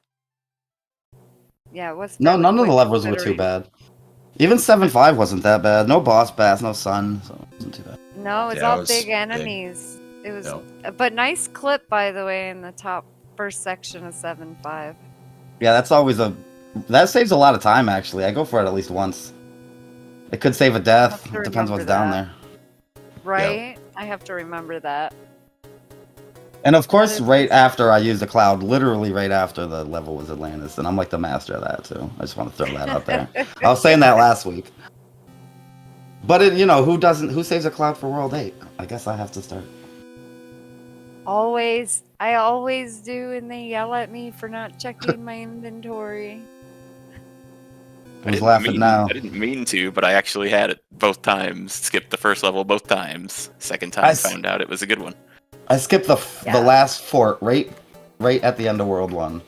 S2: Yeah, it was.
S4: No,
S2: fairly
S4: none of the
S2: quick
S4: levels were too
S2: considering-
S4: bad. Even 7-5 wasn't that bad. No boss bass, no sun, so it wasn't too bad.
S2: No, it's
S1: Yeah, it
S2: all
S1: was
S2: big
S1: big.
S2: enemies. It was,
S1: Yep.
S2: but nice clip by the way in the top first section of 7.5.
S4: Yeah, that's always that saves a lot of time actually. I go for it at least once. It could save a death.
S2: Have to
S4: It depends what's
S2: remember
S4: down
S2: that.
S4: there.
S2: Right? I have to remember that.
S4: And of course,
S2: That is-
S4: right after I used the cloud, literally right after the level was Atlantis, and I'm like the master of that too. I just want to throw that out there. I was saying that last week. But who saves a cloud for World 8? I guess I have to start.
S2: Always. I always do, and they yell at me for not checking my inventory.
S4: Who's laughing now?
S3: I didn't mean to, but I actually had it both times. Skipped the first level both times. Second time,
S4: I
S3: found out it was a good one.
S4: I skipped the
S2: Yeah.
S4: last fort right at the end of World 1.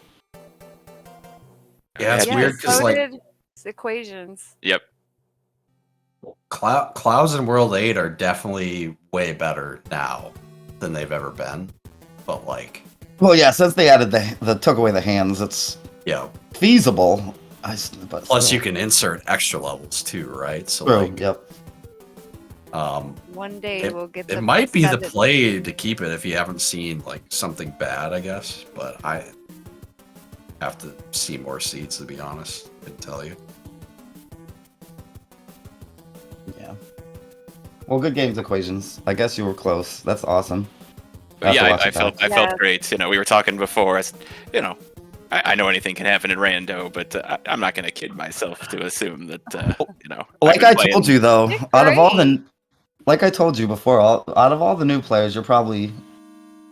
S1: Yeah, it's
S2: Yeah,
S1: weird because
S2: so
S1: like
S2: did equations.
S3: Yep.
S1: Clouds in World 8 are definitely way better now than they've ever been. But like,
S4: Well, yeah, since they added the took away the hands, it's
S1: yeah.
S4: feasible. But
S1: Plus,
S4: still.
S1: you can insert extra levels too, right? So
S4: True.
S1: like,
S4: Yep.
S2: One day we'll get the
S1: it might be the
S2: seven-
S1: play to keep it if you haven't seen like something bad, I guess. But I have to see more seeds to be honest. I can tell you.
S4: Yeah. Well, good games, equations. I guess you were close. That's awesome.
S3: But
S4: Have to
S3: yeah,
S4: watch
S3: I
S4: it
S3: felt
S4: back.
S3: I felt great. We were talking before. I know anything can happen in rando, but I'm not going to kid myself to assume that
S4: Like I told you though,
S2: Did
S4: out of all
S2: great.
S4: the, like I told you before, out of all the new players, you're probably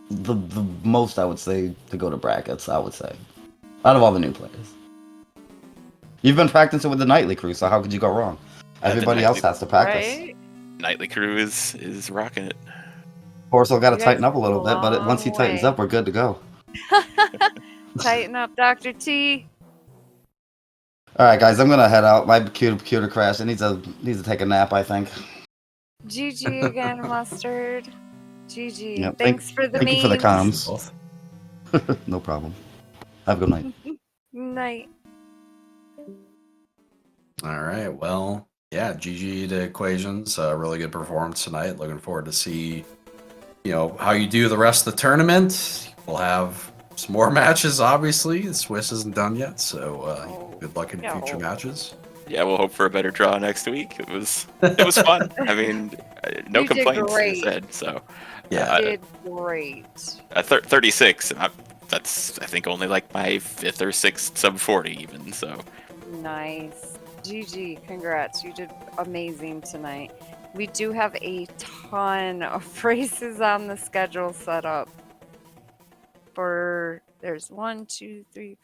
S4: the most I would say to go to brackets. I would say, out of all the new players, you've been practicing with the nightly crew, so how could you go wrong?
S3: The
S4: Everybody else
S3: Nightly-
S4: has to practice.
S2: Right?
S3: Nightly Crew is rocking it.
S4: Of course, we'll got to
S2: You guys
S4: tighten up a
S2: have
S4: little
S2: a
S4: bit, but once he
S2: long
S4: tightens
S2: way.
S4: up, we're good to go.
S2: Tighten up, Dr. T.
S4: All right, guys, I'm gonna head out. My computer crashed. It needs to take a nap, I think.
S2: GG again, Mustard. GG.
S4: Yep,
S2: Thanks for the
S4: thank you for the
S2: memes.
S4: comms. No problem. Have a good night.
S2: Night.
S1: All right. Well, yeah. GG to equations. Really good performance tonight. Looking forward to see how you do the rest of the tournament. We'll have some more matches, obviously. The Swiss isn't done yet, so good luck in future matches.
S3: Yeah, we'll hope for a better draw next week. It was fun. I mean, no
S2: You did
S3: complaints,
S2: great.
S3: as I said. So
S1: Yeah.
S2: You did great.
S3: 36. That's I think only like my 5th or 6th sub 40 even. So
S2: Nice. GG, congrats. You did amazing tonight. We do have a ton of races on the schedule set up there's 1, 2, 3,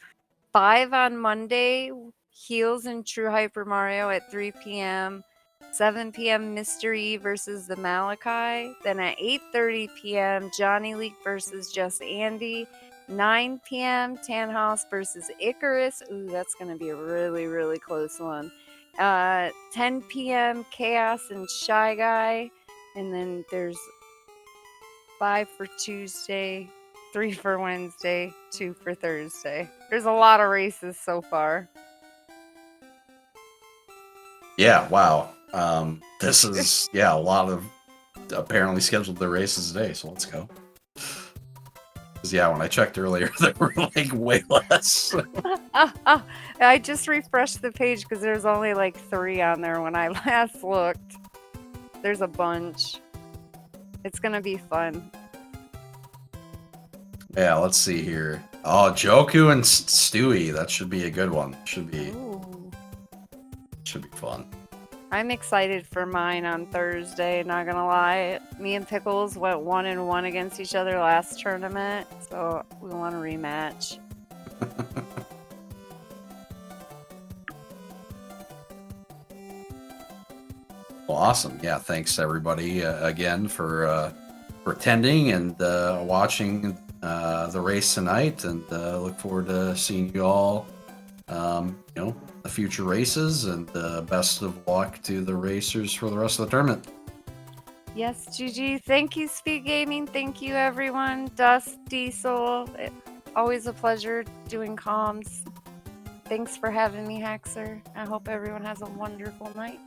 S2: 5 on Monday. Heels and True Hyper Mario at 3 p.m. 7 p.m. Mystery versus the Malachi. Then at 8:30 p.m. Johnny Leak versus Just Andy. 9 p.m. Tanhouse versus Icarus. Ooh, that's going to be a really, really close one. 10 p.m. Chaos and Shy Guy. And then there's 5 for Tuesday, 3 for Wednesday, 2 for Thursday. There's a lot of races so far.
S1: Yeah, wow. This is, a lot of apparently scheduled the races today, so let's go. Because, when I checked earlier, there were like way less.
S2: I just refreshed the page because there's only like 3 on there when I last looked. There's a bunch. It's going to be fun.
S1: Yeah, let's see here. Oh, Joku and Stewie. That should be a good one. Should be fun.
S2: I'm excited for mine on Thursday, not gonna lie. Me and Pickles went 1-1 against each other last tournament, so we want a rematch.
S1: Well, awesome. Yeah, thanks everybody again for attending and watching the race tonight, and look forward to seeing you all the future races, and best of luck to the racers for the rest of the tournament.
S2: Yes, GG. Thank you, SpeedGaming. Thank you, everyone. Dust, Diesel. Always a pleasure doing comms. Thanks for having me, Haxer. I hope everyone has a wonderful night.